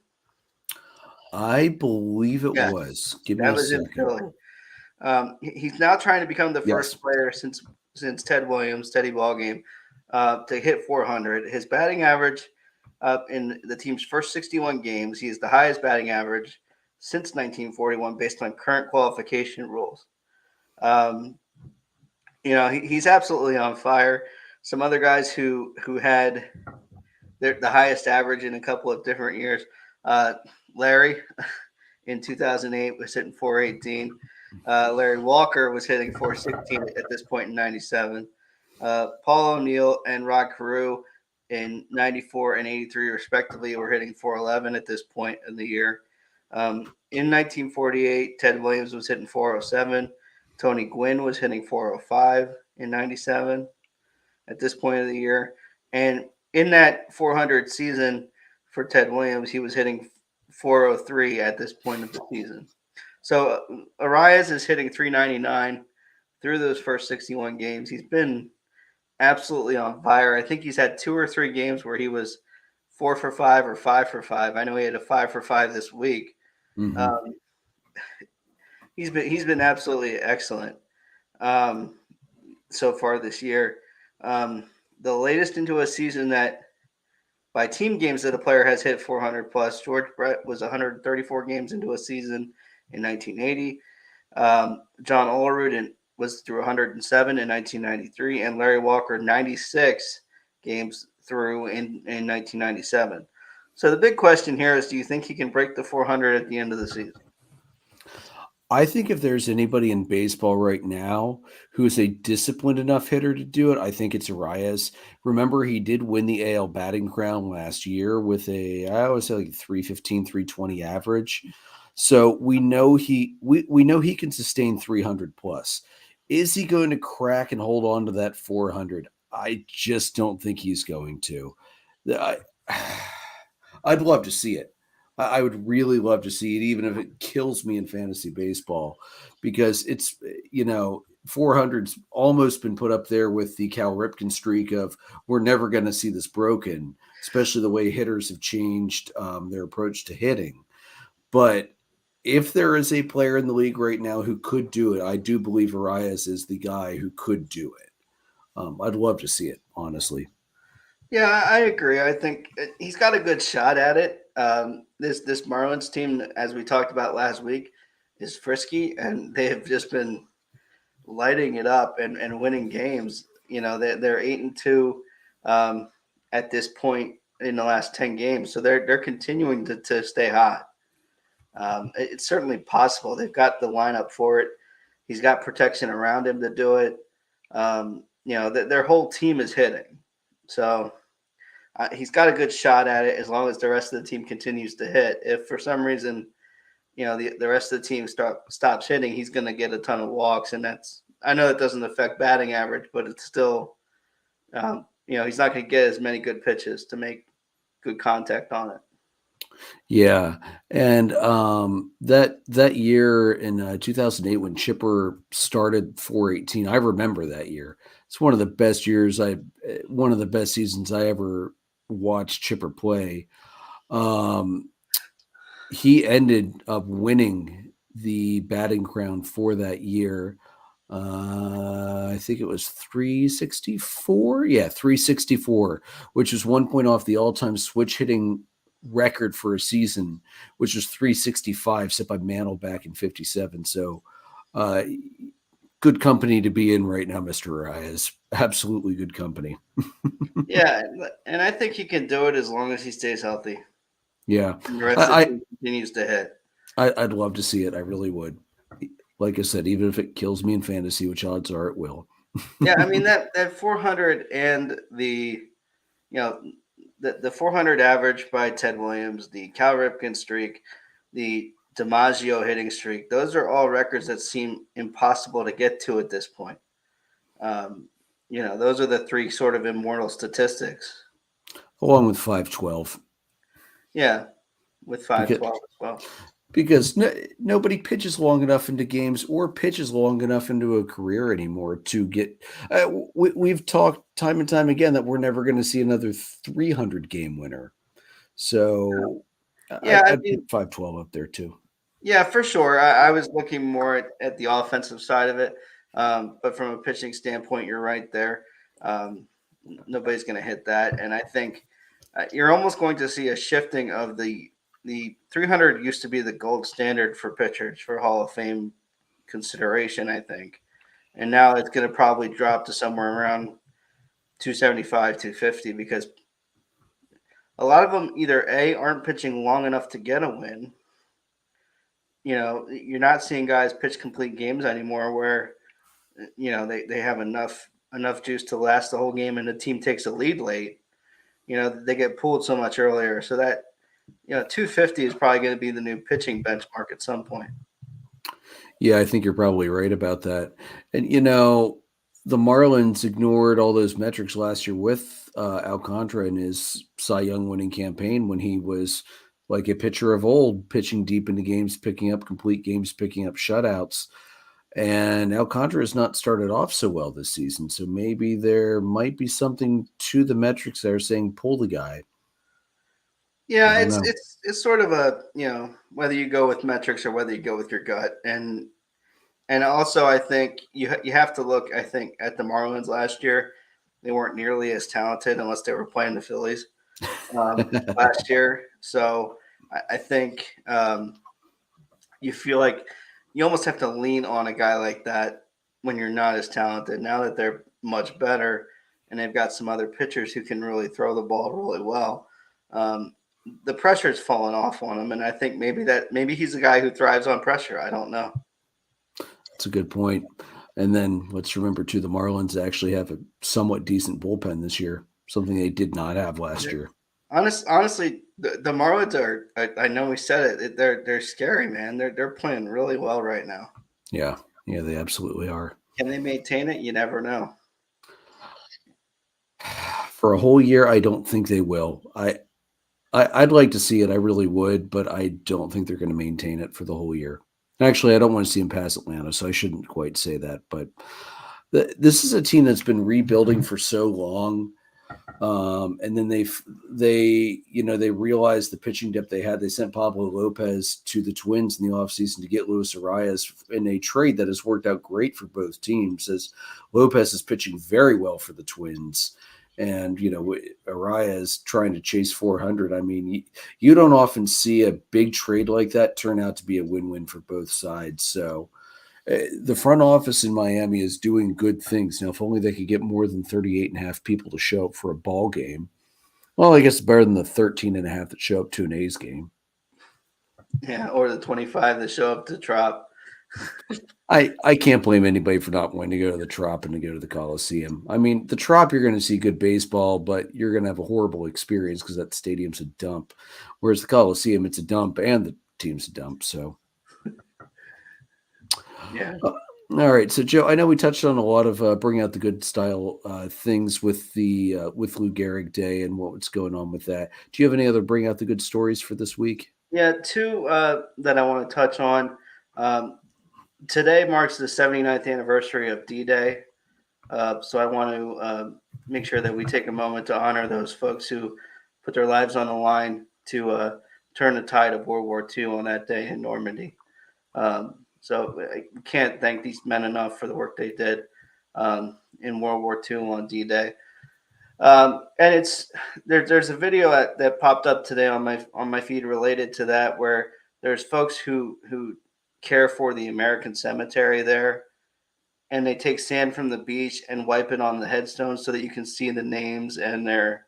[SPEAKER 1] I believe it was. Give me a second.
[SPEAKER 2] In Philly. He's now trying to become the first player since Ted Williams, Teddy Ballgame, to hit 400. His batting average in the team's first 61 games, he is the highest batting average since 1941 based on current qualification rules. He's absolutely on fire. Some other guys who had the highest average in a couple of different years. Larry in 2008 was hitting 418. Larry Walker was hitting 416 at this point in 97. Paul O'Neill and Rod Carew in 94 and 83 respectively were hitting 411 at this point in the year. In 1948, Ted Williams was hitting 407. Tony Gwynn was hitting 405 in 97 at this point of the year. And in that 400 season for Ted Williams, he was hitting 403 at this point of the season. So Arraez is hitting 399 through those first 61 games. He's been absolutely on fire. I think he's had 2 or 3 games where he was 4 for 5 or 5 for 5. I know he had a 5 for 5 this week. Mm-hmm. He's been absolutely excellent so far this year. The latest into a season that by team games that a player has hit 400 plus, George Brett was 134 games into a season in 1980. John Olerud was through 107 in 1993, and Larry Walker 96 games through in 1997. So the big question here is, do you think he can break the 400 at the end of the season?
[SPEAKER 1] I think if there's anybody in baseball right now who is a disciplined enough hitter to do it, I think it's Arraez. Remember, he did win the AL batting crown last year with I always say like 315, 320 average. So we know we know he can sustain 300 plus. Is he going to crack and hold on to that 400? I just don't think he's going to. I'd love to see it. I would really love to see it, even if it kills me in fantasy baseball, because it's, 400's almost been put up there with the Cal Ripken streak of we're never going to see this broken, especially the way hitters have changed their approach to hitting. But if there is a player in the league right now who could do it, I do believe Arraez is the guy who could do it. I'd love to see it, honestly.
[SPEAKER 2] Yeah, I agree. I think he's got a good shot at it. This Marlins team, as we talked about last week, is frisky, and they have just been lighting it up and winning games. They're 8-2 at this point in the last 10 games, so they're continuing to stay hot. It's certainly possible. They've got the lineup for it. He's got protection around him to do it. Their whole team is hitting, so he's got a good shot at it as long as the rest of the team continues to hit. If for some reason, the rest of the team stops hitting, he's going to get a ton of walks, and I know that doesn't affect batting average, but it's still, he's not going to get as many good pitches to make good contact on it.
[SPEAKER 1] Yeah, and that year in 2008 when Chipper started 418, I remember that year. It's one of the best seasons I ever watched Chipper play. He ended up winning the batting crown for that year. I think it was 364. Yeah, 364, which was 1 point off the all-time switch hitting record for a season, which was 365 set by Mantle back in 57. So good company to be in right now, Mr. Arraez. Absolutely good company.
[SPEAKER 2] Yeah, and I think he can do it as long as he stays healthy.
[SPEAKER 1] Yeah.
[SPEAKER 2] And the rest of the team continues to hit.
[SPEAKER 1] I'd love to see it. I really would. Like I said, even if it kills me in fantasy, which odds are it will.
[SPEAKER 2] Yeah, I mean that 400 and the 400 average by Ted Williams, the Cal Ripken streak, the DiMaggio hitting streak, those are all records that seem impossible to get to at this point. Those are the three sort of immortal statistics.
[SPEAKER 1] Along with 512.
[SPEAKER 2] Yeah, with 512 as well.
[SPEAKER 1] Because nobody pitches long enough into games or pitches long enough into a career anymore to get we've talked time and time again that we're never going to see another 300 game winner. So
[SPEAKER 2] yeah,
[SPEAKER 1] I'd put 512 up there too.
[SPEAKER 2] Yeah, for sure. I was looking more at the offensive side of it. But from a pitching standpoint, you're right there. Nobody's going to hit that. And I think you're almost going to see a shifting of the 300 used to be the gold standard for pitchers for Hall of Fame consideration, I think. And now it's going to probably drop to somewhere around 275, 250 because a lot of them either A, aren't pitching long enough to get a win. You're not seeing guys pitch complete games anymore where, they have enough juice to last the whole game and the team takes a lead late. They get pulled so much earlier. So that, 250 is probably going to be the new pitching benchmark at some point.
[SPEAKER 1] Yeah, I think you're probably right about that. And, the Marlins ignored all those metrics last year with Alcantara in his Cy Young winning campaign when he was like a pitcher of old, pitching deep into games, picking up complete games, picking up shutouts. And Alcantara has not started off so well this season. So maybe there might be something to the metrics that are saying pull the guy.
[SPEAKER 2] Yeah, it's sort of a, whether you go with metrics or whether you go with your gut. And also I think you have to look, I think, at the Marlins last year. They weren't nearly as talented unless they were playing the Phillies last year. So I think you feel like you almost have to lean on a guy like that when you're not as talented. Now that they're much better and they've got some other pitchers who can really throw the ball really well, the pressure's fallen off on him. And I think maybe he's a guy who thrives on pressure. I don't know.
[SPEAKER 1] That's a good point. And then let's remember too, the Marlins actually have a somewhat decent bullpen this year, something they did not have last year.
[SPEAKER 2] Honestly, the Marlins are, I know we said it, they're scary, man. They're playing really well right now.
[SPEAKER 1] Yeah, they absolutely are.
[SPEAKER 2] Can they maintain it? You never know.
[SPEAKER 1] For a whole year, I don't think they will. I'd like to see it. I really would, but I don't think they're going to maintain it for the whole year. Actually, I don't want to see them pass Atlanta, so I shouldn't quite say that. But this is a team that's been rebuilding for so long. And then they realized the pitching depth they had. They sent Pablo Lopez to the Twins in the offseason to get Luis Arraez in a trade that has worked out great for both teams, as Lopez is pitching very well for the Twins. And, Arraez trying to chase 400. I mean, you don't often see a big trade like that turn out to be a win-win for both sides. So The front office in Miami is doing good things. Now, if only they could get more than 38 and a half people to show up for a ball game. Well, I guess better than the 13 and a half that show up to an A's game.
[SPEAKER 2] Yeah, or the 25 that show up to Trop.
[SPEAKER 1] I can't blame anybody for not wanting to go to the Trop and to go to the Coliseum. I mean, the Trop, you're going to see good baseball, but you're going to have a horrible experience because that stadium's a dump. Whereas the Coliseum, it's a dump and the team's a dump. So,
[SPEAKER 2] yeah.
[SPEAKER 1] All right. So, Joe, I know we touched on a lot of bring out the good style things with the with Lou Gehrig Day and what's going on with that. Do you have any other bring out the good stories for this week?
[SPEAKER 2] Yeah, two that I want to touch on. Today marks the 79th anniversary of D-Day. So I want to make sure that we take a moment to honor those folks who put their lives on the line to turn the tide of World War II on that day in Normandy. So I can't thank these men enough for the work they did in World War II on D-Day. And there's a video that popped up today on my feed related to that, where there's folks who care for the American cemetery there, and they take sand from the beach and wipe it on the headstones so that you can see the names and their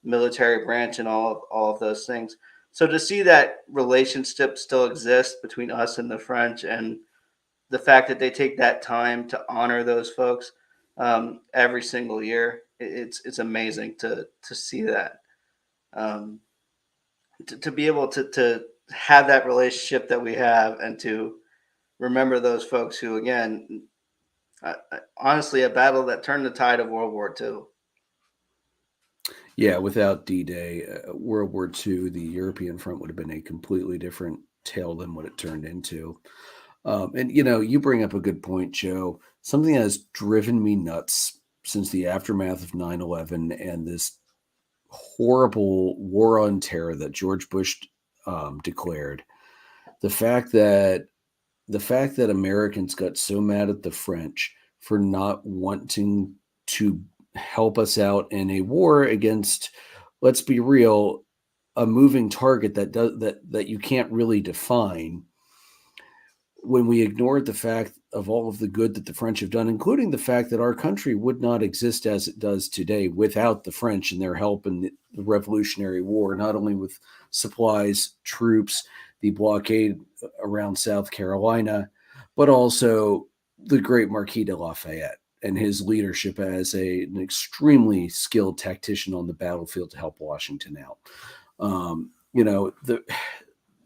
[SPEAKER 2] military branch and all of those things. So to see that relationship still exist between us and the French, and the fact that they take that time to honor those folks every single year, it's amazing to see that. To be able to have that relationship that we have, and to remember those folks who, again, honestly, a battle that turned the tide of World War II.
[SPEAKER 1] Yeah, without D-Day, World War II, the European front would have been a completely different tale than what it turned into. And, you bring up a good point, Joe. Something that has driven me nuts since the aftermath of 9/11 and this horrible war on terror that George Bush declared. The fact that Americans got so mad at the French for not wanting to help us out in a war against, let's be real, a moving target that you can't really define. When we ignored the fact of all of the good that the French have done, including the fact that our country would not exist as it does today without the French and their help in the Revolutionary War, not only with supplies, troops, the blockade around South Carolina, but also the great Marquis de Lafayette and his leadership as an extremely skilled tactician on the battlefield to help Washington out.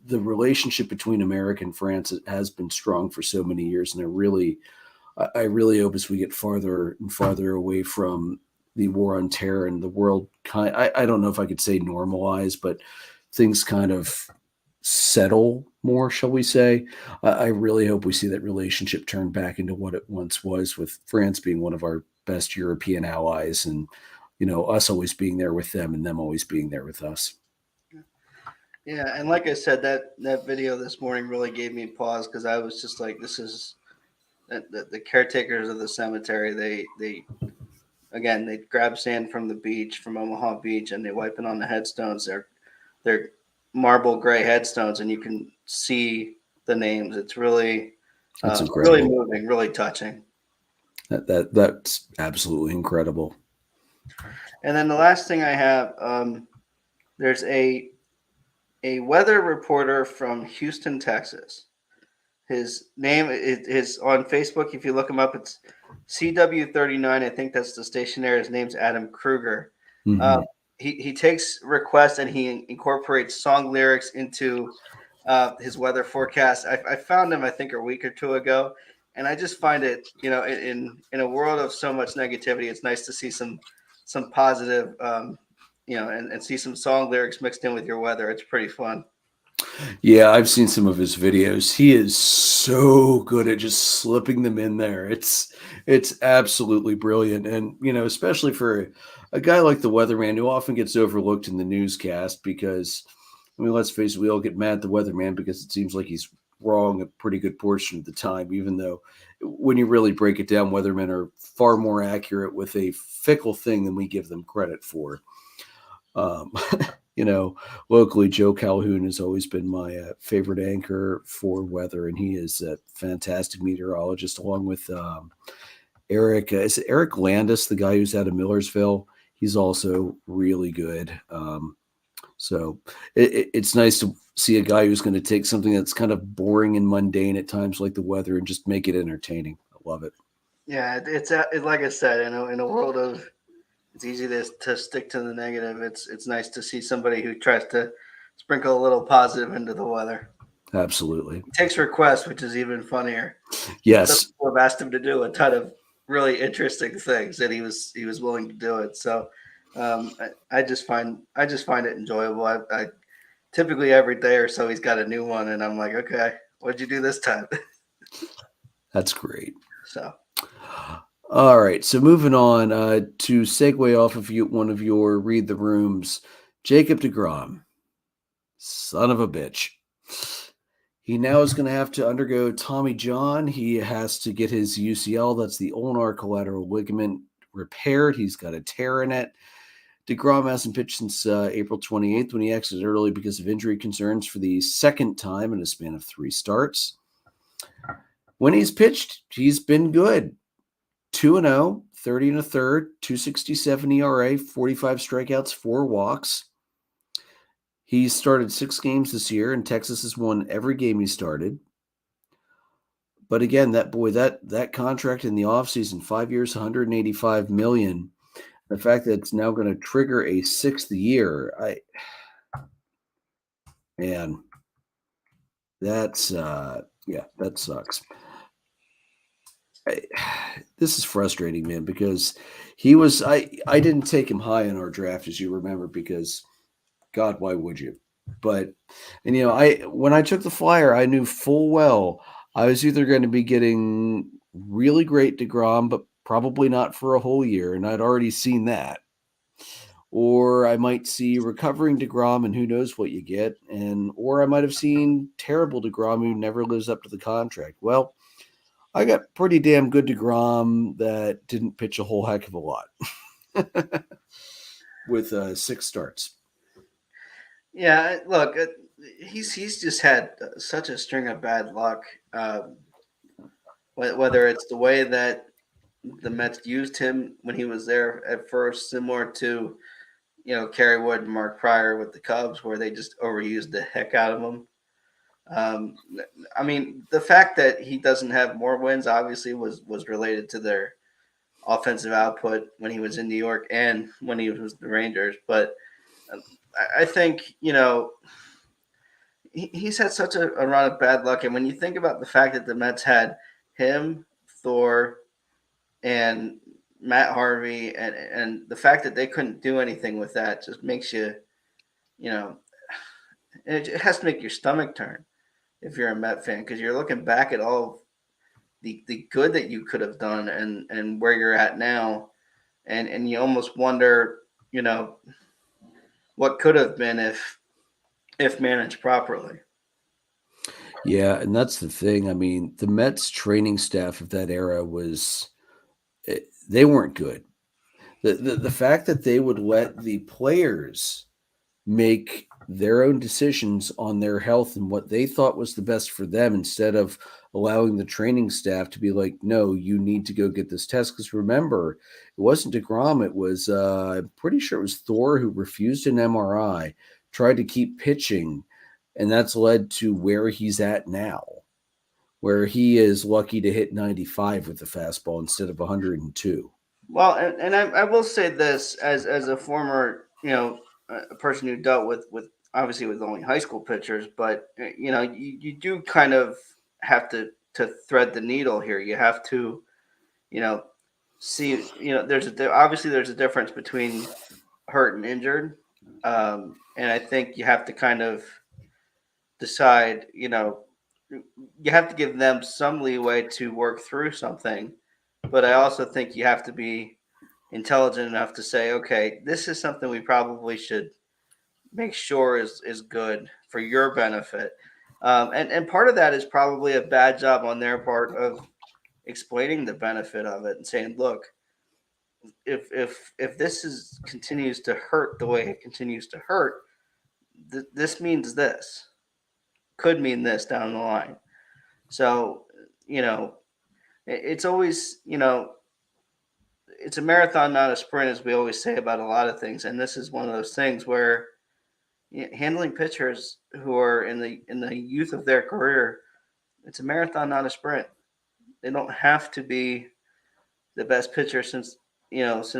[SPEAKER 1] The relationship between America and France has been strong for so many years, and I really hope as we get farther and farther away from the war on terror and the world I don't know if I could say normalize, but things kind of settle more, shall we say. I really hope we see that relationship turn back into what it once was, with France being one of our best European allies, and us always being there with them and them always being there with us.
[SPEAKER 2] Yeah, and like I said, that video this morning really gave me pause, because I was just like, this is the caretakers of the cemetery. They grab sand from the beach, from Omaha Beach, and they wipe it on the headstones. They're marble gray headstones, and you can see the names. It's really really moving, really touching.
[SPEAKER 1] That's absolutely incredible.
[SPEAKER 2] And then the last thing I have, there's a weather reporter from Houston, Texas. His name is on Facebook. If you look him up, it's CW39. I think that's the station there. His name's Adam Kruger.
[SPEAKER 1] Mm-hmm.
[SPEAKER 2] He takes requests and he incorporates song lyrics into his weather forecast. I found him, I think, a week or two ago, and I just find it, in a world of so much negativity, it's nice to see some positive, and see some song lyrics mixed in with your weather. It's pretty fun.
[SPEAKER 1] Yeah, I've seen some of his videos. He is so good at just slipping them in there. It's absolutely brilliant. And, especially for a guy like the weatherman, who often gets overlooked in the newscast, because, let's face it, we all get mad at the weatherman because it seems like he's wrong a pretty good portion of the time, even though when you really break it down, weathermen are far more accurate with a fickle thing than we give them credit for. Locally, Joe Calhoun has always been my favorite anchor for weather, and he is a fantastic meteorologist, along with Eric. Is it Eric Landis, the guy who's out of Millersville? He's also really good. So it's nice to see a guy who's going to take something that's kind of boring and mundane at times, like the weather, and just make it entertaining. I love it.
[SPEAKER 2] Yeah, it's like I said, in a world of it's easy to stick to the negative. It's nice to see somebody who tries to sprinkle a little positive into the weather.
[SPEAKER 1] Absolutely.
[SPEAKER 2] He takes requests, which is even funnier.
[SPEAKER 1] Yes.
[SPEAKER 2] Some people have asked him to do a ton of really interesting things, and he was willing to do it. So I just find it enjoyable. I typically every day or so he's got a new one, and I'm like, okay, what'd you do this time?
[SPEAKER 1] That's great.
[SPEAKER 2] So.
[SPEAKER 1] All right, so moving on to segue off of one of your read the rooms, Jacob deGrom, son of a bitch. He now is going to have to undergo Tommy John. He has to get his UCL, that's the ulnar collateral ligament, repaired. He's got a tear in it. deGrom hasn't pitched since April 28th when he exited early because of injury concerns for the second time in a span of 3 starts. When he's pitched, he's been good. 2-0, 30 and a third, 2.67 ERA, 45 strikeouts, 4 walks. He's started 6 games this year, and Texas has won every game he started. But again, that contract in the offseason, 5 years, $185 million. The fact that it's now going to trigger a 6th year, that's that sucks. This is frustrating, man, because I didn't take him high in our draft, as you remember, because God, why would you? But when I took the flyer, I knew full well I was either going to be getting really great deGrom, but probably not for a whole year, and I'd already seen that. Or I might see recovering deGrom, and who knows what you get, or I might have seen terrible deGrom who never lives up to the contract. Well, I got pretty damn good deGrom that didn't pitch a whole heck of a lot with 6 starts.
[SPEAKER 2] Yeah, look, he's just had such a string of bad luck. Whether it's the way that the Mets used him when he was there at first, similar to Kerry Wood and Mark Pryor with the Cubs, where they just overused the heck out of him. I mean, the fact that he doesn't have more wins obviously was related to their offensive output when he was in New York and when he was the Rangers. But I think, he's had such a run of bad luck. And when you think about the fact that the Mets had him, Thor, and Matt Harvey, and the fact that they couldn't do anything with that just makes you, it has to make your stomach turn if you're a Met fan, because you're looking back at all the good that you could have done and where you're at now, and you almost wonder, what could have been if managed properly.
[SPEAKER 1] Yeah, and that's the thing. I mean, the Mets training staff of that era they weren't good. The fact that they would let the players make their own decisions on their health and what they thought was the best for them, instead of allowing the training staff to be like, no, you need to go get this test. Because remember, it wasn't deGrom, it was I'm pretty sure it was Thor who refused an MRI, tried to keep pitching, and that's led to where he's at now, where he is lucky to hit 95 with the fastball instead of 102.
[SPEAKER 2] Well, and I will say this as a former, a person who dealt with obviously with only high school pitchers, but you do kind of have to thread the needle here. You have to, see, obviously there's a difference between hurt and injured, and I think you have to kind of decide, you have to give them some leeway to work through something, but I also think you have to be intelligent enough to say, okay, this is something we probably should make sure is good for your benefit. And part of that is probably a bad job on their part of explaining the benefit of it and saying, look, if this continues to hurt the way it continues to hurt, this means this, could mean this down the line. So, it's always, it's a marathon, not a sprint, as we always say about a lot of things. And this is one of those things where handling pitchers who are in the youth of their career, it's a marathon, not a sprint. They don't have to be the best pitcher since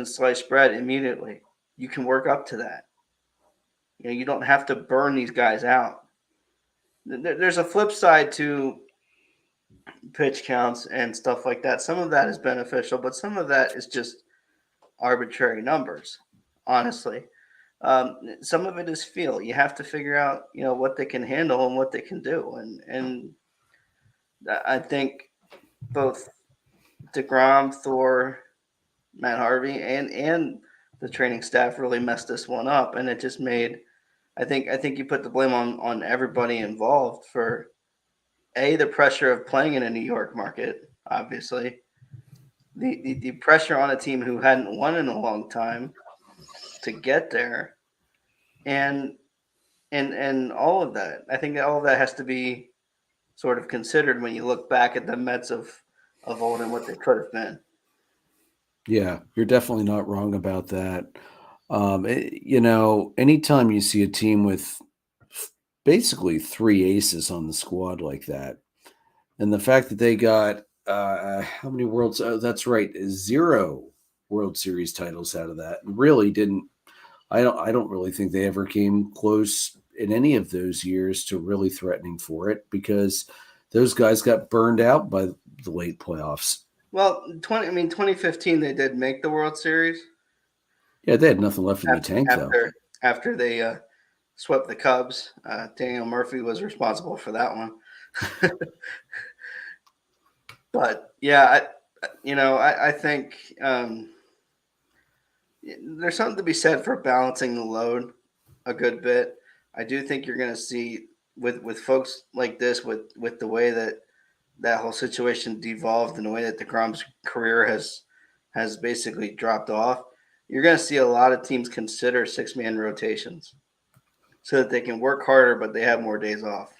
[SPEAKER 2] sliced bread immediately. You can work up to that. You don't have to burn these guys out. There's a flip side to pitch counts and stuff like that. Some of that is beneficial, but some of that is just arbitrary numbers, honestly. Some of it is feel. You have to figure out, what they can handle and what they can do. And I think both deGrom, Thor, Matt Harvey, and the training staff really messed this one up, and it just made. I think you put the blame on everybody involved for the pressure of playing in a New York market, obviously, the pressure on a team who hadn't won in a long time to get there, and all of that. I think that all of that has to be sort of considered when you look back at the Mets of old and what they could have been.
[SPEAKER 1] Yeah, you're definitely not wrong about that. Anytime you see a team with basically three aces on the squad like that, and the fact that they got how many worlds? That's right, 0 World Series titles out of that. Really didn't. I don't really think they ever came close in any of those years to really threatening for it, because those guys got burned out by the late playoffs.
[SPEAKER 2] Well, 2015 they did make the World Series.
[SPEAKER 1] Yeah, they had nothing left in the tank though.
[SPEAKER 2] After they swept the Cubs, Daniel Murphy was responsible for that one. But yeah, I think there's something to be said for balancing the load a good bit. I do think you're going to see with folks like this, with the way that whole situation devolved and the way that deGrom's career has basically dropped off, you're going to see a lot of teams consider 6-man rotations so that they can work harder, but they have more days off.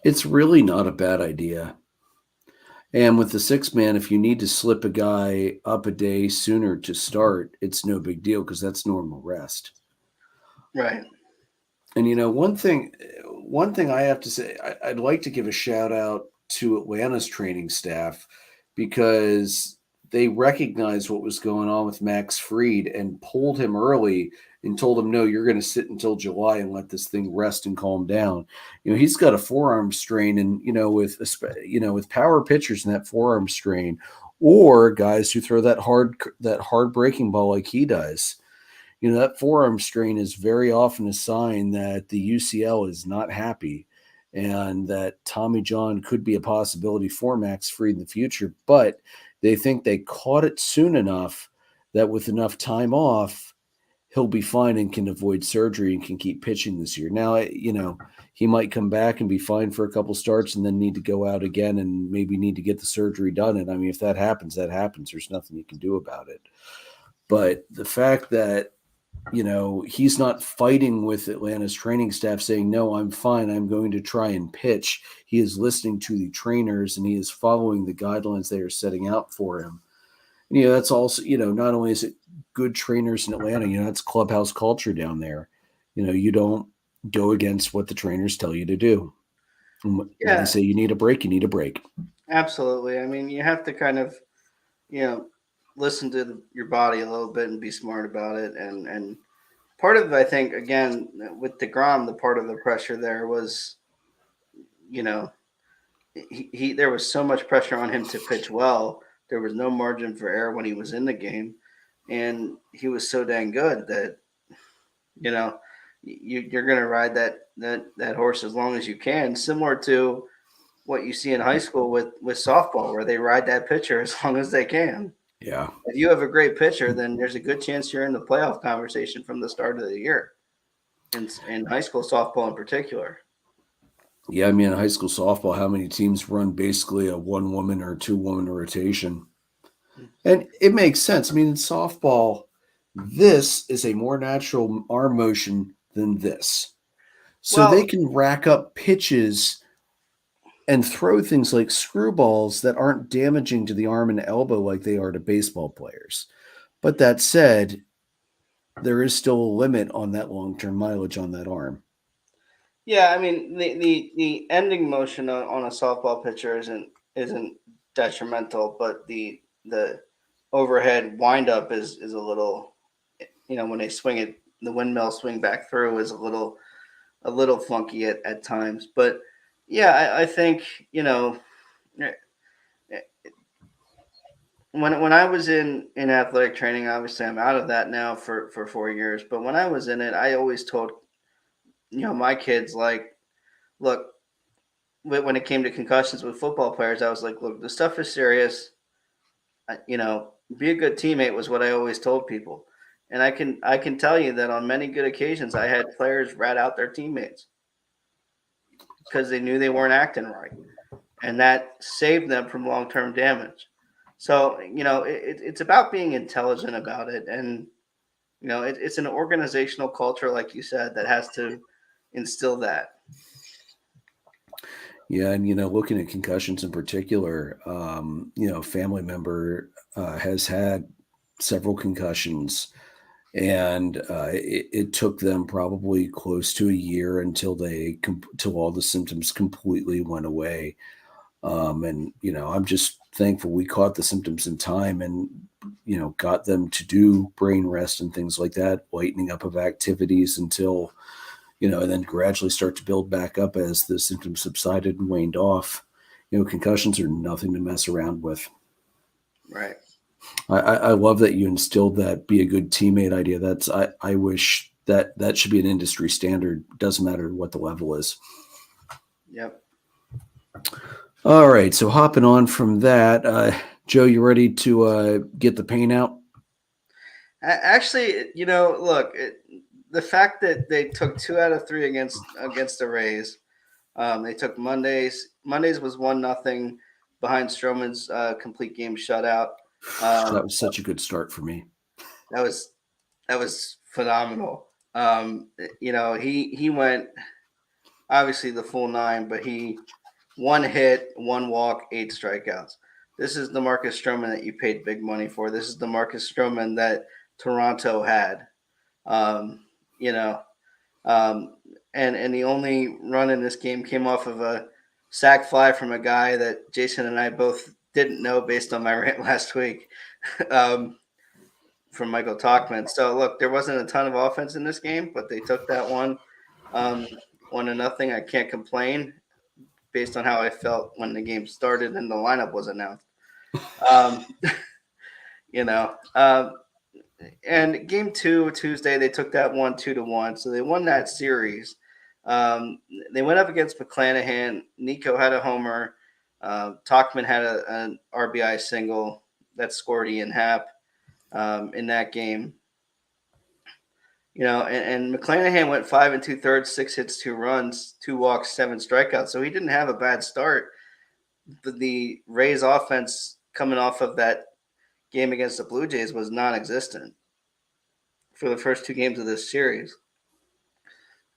[SPEAKER 1] It's really not a bad idea. And with the 6-man, if you need to slip a guy up a day sooner to start, it's no big deal because that's normal rest.
[SPEAKER 2] Right.
[SPEAKER 1] And one thing I have to say, I'd like to give a shout out to Atlanta's training staff, because they recognized what was going on with Max Fried and pulled him early and told him, no, you're going to sit until July and let this thing rest and calm down. He's got a forearm strain, and with power pitchers and that forearm strain, or guys who throw that hard breaking ball like he does, that forearm strain is very often a sign that the UCL is not happy, and that Tommy John could be a possibility for Max Fried in the future. But they think they caught it soon enough that with enough time off, he'll be fine and can avoid surgery and can keep pitching this year. Now, he might come back and be fine for a couple starts and then need to go out again and maybe need to get the surgery done. And I mean, if that happens, that happens. There's nothing you can do about it. But the fact that, he's not fighting with Atlanta's training staff saying, no, I'm fine, I'm going to try and pitch. He is listening to the trainers and he is following the guidelines they are setting out for him. And, that's also, not only is it good trainers in Atlanta, that's clubhouse culture down there. You don't go against what the trainers tell you to do. And when they say you need a break, you need a break.
[SPEAKER 2] Absolutely. I mean, you have to kind of, listen to your body a little bit and be smart about it. And part of it, I think, again, with deGrom, the part of the pressure there was, there was so much pressure on him to pitch well. There was no margin for error when he was in the game. And he was so dang good that, you're going to ride that horse as long as you can, similar to what you see in high school with softball, where they ride that pitcher as long as they can.
[SPEAKER 1] Yeah.
[SPEAKER 2] If you have a great pitcher, then there's a good chance you're in the playoff conversation from the start of the year, in high school softball in particular.
[SPEAKER 1] Yeah, I mean, in high school softball, how many teams run basically a 1-woman or 2-woman rotation? And it makes sense. I mean, in softball, this is a more natural arm motion than this. So they
[SPEAKER 2] Well,
[SPEAKER 1] can rack up pitches and throw things like screwballs that aren't damaging to the arm and elbow like they are to baseball players. But that said, there is still a limit on that long-term mileage on that arm.
[SPEAKER 2] yeah, I mean the ending motion on a softball pitcher isn't detrimental, but the overhead windup is a little, when they swing it, the windmill swing back through is a little funky at times. But yeah, I think eh, eh, when I was in athletic training, obviously I'm out of that now for 4 years. But when I was in it, I always told my kids, like, look, when it came to concussions with football players, I was like, look, the stuff is serious. Be a good teammate was what I always told people. And I can tell you that on many good occasions, I had players rat out their teammates because they knew they weren't acting right, and that saved them from long term damage. So it's about being intelligent about it, and it's an organizational culture, like you said, that has to instill that.
[SPEAKER 1] Yeah, and looking at concussions in particular, family member has had several concussions, and it took them probably close to a year until till all the symptoms completely went away. And I'm just thankful we caught the symptoms in time and got them to do brain rest and things like that, lightening up of activities until and then gradually start to build back up as the symptoms subsided and waned off. Concussions are nothing to mess around with.
[SPEAKER 2] Right.
[SPEAKER 1] I love that you instilled that be a good teammate idea. I wish that should be an industry standard. Doesn't matter what the level is.
[SPEAKER 2] Yep.
[SPEAKER 1] All right. So hopping on from that, Joe, you ready to get the paint out?
[SPEAKER 2] Actually, look, the fact that they took 2 out of 3 against the Rays. They took Mondays. Mondays was 1-0 behind Stroman's complete game shutout.
[SPEAKER 1] That was such a good start for me.
[SPEAKER 2] That was phenomenal. He went obviously the full 9, but he 1 hit, 1 walk, 8 strikeouts. This is the Marcus Stroman that you paid big money for. This is the Marcus Stroman that Toronto had. Um, you know, and the only run in this game came off of a sac fly from a guy that Jason and I both didn't know based on my rant last week, from Michael Talkman. So look, there wasn't a ton of offense in this game, but they took that one, 1-0. I can't complain based on how I felt when the game started and the lineup was announced. Um, you know, um, and game 2 Tuesday, they took that one 2-1, so they won that series. They went up against McClanahan. Nico had a homer. Talkman had an RBI single that scored Ian Happ in that game. And McClanahan went 5 2/3, 6 hits, 2 runs, 2 walks, 7 strikeouts. So he didn't have a bad start. But the Rays offense coming off of that game against the Blue Jays was non-existent for the first 2 games of this series.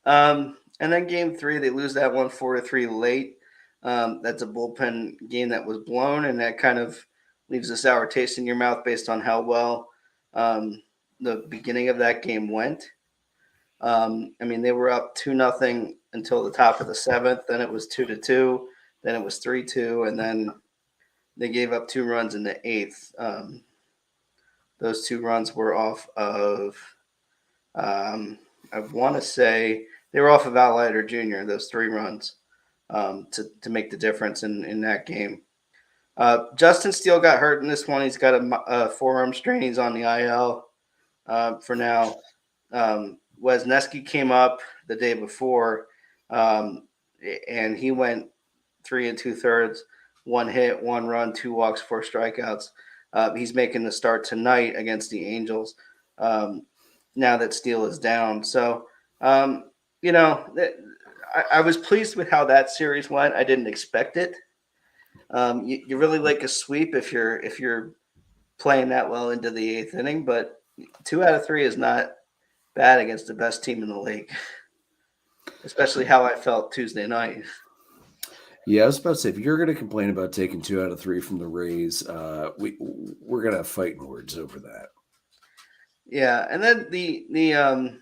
[SPEAKER 2] And then game 3, they lose that one 4-3 late. That's a bullpen game that was blown, and that kind of leaves a sour taste in your mouth based on how well the beginning of that game went. They were up 2-0 until the top of the 7th. Then it was 2-2. Then it was 3-2, and then they gave up 2 runs in the 8th. Those 2 runs were off of, I want to say, they were off of Allider Jr., those 3 runs, to make the difference in that game. Justin Steele got hurt in this one. He's got a forearm strain. He's on the IL for now. Wesneski came up the day before, and he went 3 2/3, 1 hit, 1 run, 2 walks, 4 strikeouts. He's making the start tonight against the Angels. Now that Steele is down, so I was pleased with how that series went. I didn't expect it. You really like a sweep if you're playing that well into the 8th inning, but 2 out of 3 is not bad against the best team in the league. especially how I felt Tuesday night.
[SPEAKER 1] Yeah, I was about to say, if you're going to complain about taking 2 out of 3 from the Rays, we're going to have fighting words over that.
[SPEAKER 2] Yeah, and then the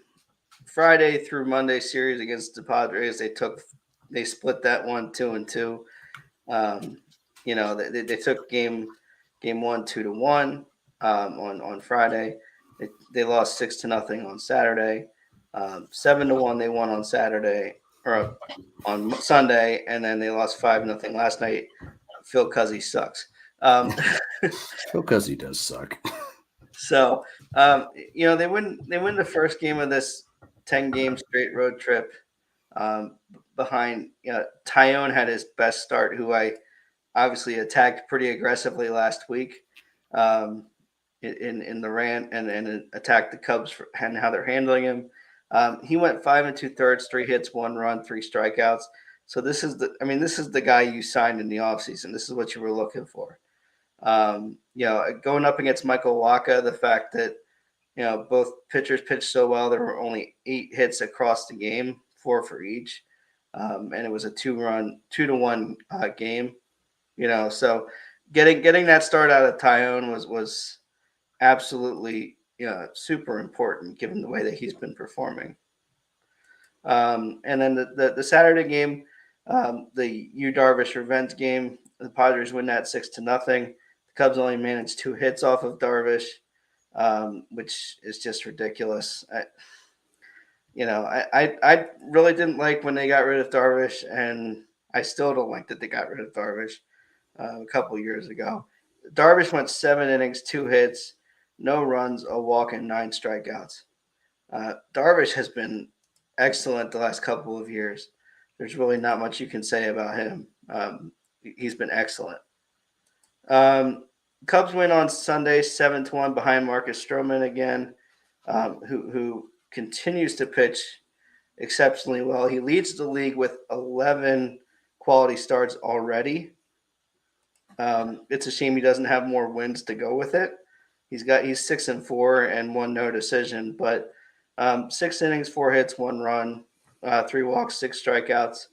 [SPEAKER 2] Friday through Monday series against the Padres, they split that one 2-2. They took game 1 2-1 on Friday. They lost 6-0 on Saturday. 7-1 they won on Saturday or on Sunday, and then they lost 5-0 last night. Phil Cuzzy sucks.
[SPEAKER 1] Phil Cuzzy does suck.
[SPEAKER 2] So they win the first game of this 10-game straight road trip. Behind Tyone had his best start, who I obviously attacked pretty aggressively last week in the rant and attacked the Cubs and how they're handling him. He went 5 2/3, 3 hits, 1 run, 3 strikeouts. So this is the guy you signed in the offseason. This is what you were looking for. Going up against Michael Wacha, the fact that both pitchers pitched so well, there were only 8 hits across the game, 4 for each, and it was a 2-1 game. So getting that start out of Tyone was absolutely super important given the way that he's been performing. And then the Saturday game, the Yu Darvish revenge game, the Padres win that 6-0. The Cubs only managed 2 hits off of Darvish, which is just ridiculous. I really didn't like when they got rid of Darvish, and I still don't like that they got rid of Darvish a couple years ago. Darvish went 7 innings, 2 hits, no runs, a walk, and 9 strikeouts. Darvish has been excellent the last couple of years. There's really not much you can say about him. He's been excellent. Cubs win on Sunday 7-1 behind Marcus Stroman again, who continues to pitch exceptionally well. He leads the league with 11 quality starts already. It's a shame he doesn't have more wins to go with it. He's 6-4 and 1 no decision, but 6 innings, 4 hits, 1 run, 3 walks, 6 strikeouts.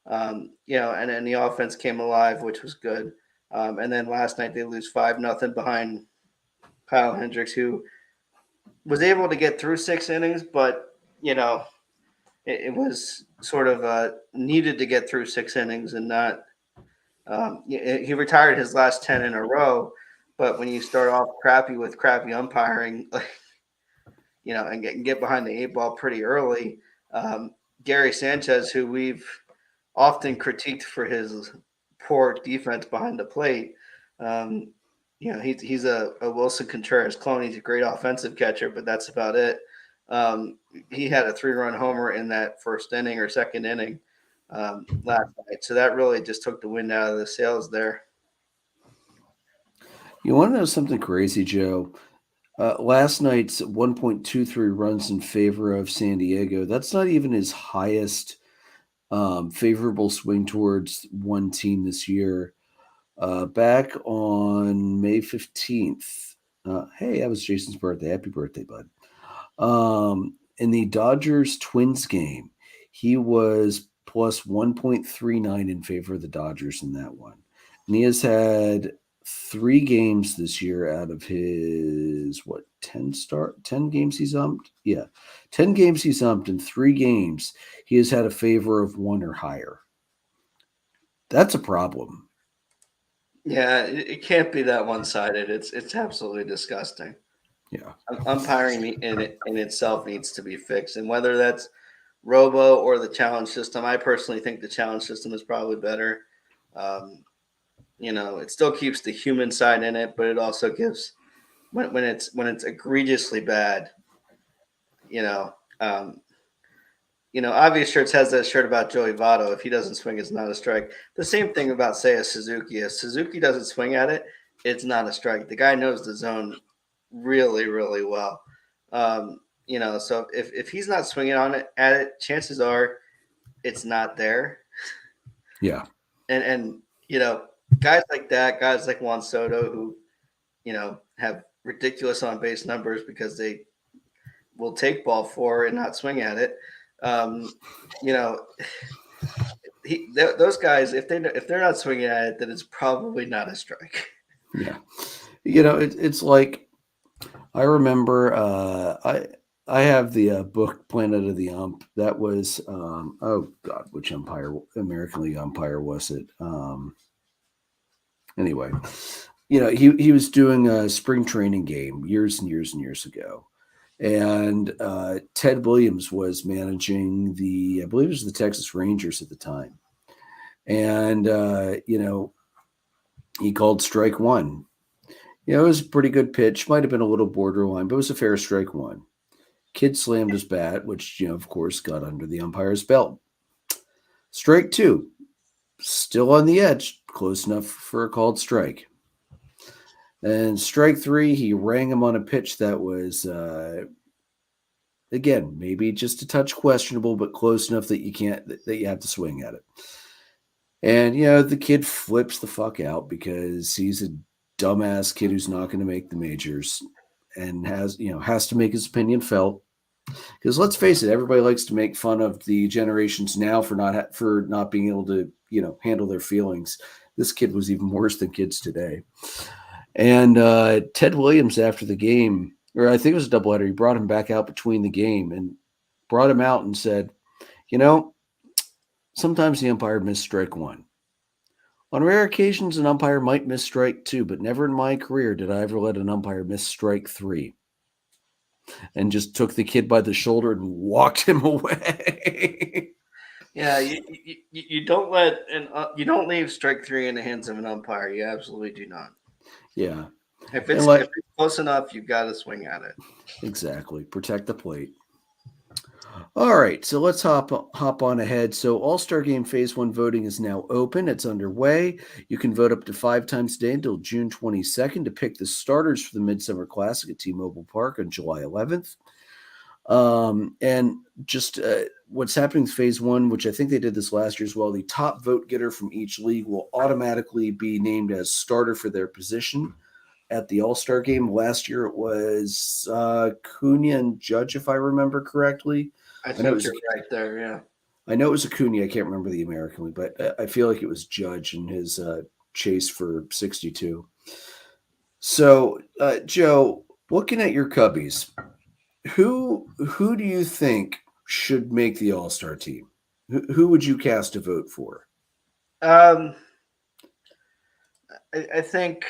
[SPEAKER 2] And then the offense came alive, which was good. And then last night they lose 5-0 behind Kyle Hendricks, who was able to get through 6 innings, but it was sort of needed to get through 6 innings and not. He retired his last 10 in a row, but when you start off crappy with crappy umpiring, and get behind the 8 ball pretty early, Gary Sanchez, who we've often critiqued for his poor defense behind the plate, he's a Wilson Contreras clone. He's a great offensive catcher, but that's about it. He had a 3-run homer in that first inning or second inning last night, so that really just took the wind out of the sails there.
[SPEAKER 1] You want to know something crazy, Joe? Last night's 1.23 runs in favor of San Diego. That's not even his highest favorable swing towards one team this year. Back on May 15th. Hey, that was Jason's birthday. Happy birthday, bud. In the Dodgers-Twins game, he was plus 1.39 in favor of the Dodgers in that one. And he has had 3 games this year out of his 10 games he's umped? Yeah. 10 games he's umped. In 3 games, he has had a favor of 1 or higher. That's a problem.
[SPEAKER 2] Yeah, it can't be that one-sided. It's absolutely disgusting.
[SPEAKER 1] Yeah.
[SPEAKER 2] Umpiring in itself needs to be fixed. And whether that's Robo or the challenge system, I personally think the challenge system is probably better. It still keeps the human side in it, but it also gives when it's egregiously bad. Obvious Shirts has that shirt about Joey Votto. If he doesn't swing, it's not a strike. The same thing about, say, a Suzuki. If Suzuki doesn't swing at it, it's not a strike. The guy knows the zone really, really well. So if he's not swinging at it, chances are it's not there.
[SPEAKER 1] Yeah.
[SPEAKER 2] And guys like that, guys like Juan Soto, who, have ridiculous on base numbers because they will take ball 4 and not swing at it. You know, those guys, if they're not swinging at it, then it's probably not a strike.
[SPEAKER 1] Yeah. It's like I remember I have the book Planet of the Ump. That was oh God, which American League umpire was it? Anyway, he was doing a spring training game years and years and years ago. And Ted Williams was managing I believe it was the Texas Rangers at the time. And, he called strike one. It was a pretty good pitch. Might have been a little borderline, but it was a fair strike one. Kid slammed his bat, which, of course, got under the umpire's belt. Strike two, still on the edge, close enough for a called strike. And strike three, he rang him on a pitch that was, again, maybe just a touch questionable, but close enough that you have to swing at it. And, the kid flips the fuck out because he's a dumbass kid who's not going to make the majors and has to make his opinion felt. Because let's face it, everybody likes to make fun of the generations now for not being able to, handle their feelings. This kid was even worse than kids today. And Ted Williams, after the game, or I think it was a doubleheader, he brought him back out between the game and brought him out and said, sometimes the umpire missed strike one. On rare occasions, an umpire might miss strike two, but never in my career did I ever let an umpire miss strike three. And just took the kid by the shoulder and walked him away.
[SPEAKER 2] Yeah, you don't you don't leave strike three in the hands of an umpire. You absolutely do not.
[SPEAKER 1] Yeah.
[SPEAKER 2] If it's close enough, you've got to swing at it.
[SPEAKER 1] Exactly. Protect the plate. All right, so let's hop on ahead. So All-Star Game Phase 1 voting is now open. It's underway. You can vote up to 5 times a day until June 22nd to pick the starters for the Midsummer Classic at T-Mobile Park on July 11th. And just what's happening with Phase 1, which I think they did this last year as well, the top vote getter from each league will automatically be named as starter for their position at the All-Star Game. Last year it was Cunha and Judge, if I remember correctly.
[SPEAKER 2] I think you're right there, yeah.
[SPEAKER 1] I know it was Acuna. I can't remember the American League, but I feel like it was Judge in his chase for 62. So, Joe, looking at your Cubbies, who do you think should make the All-Star team? Who would you cast a vote for?
[SPEAKER 2] I think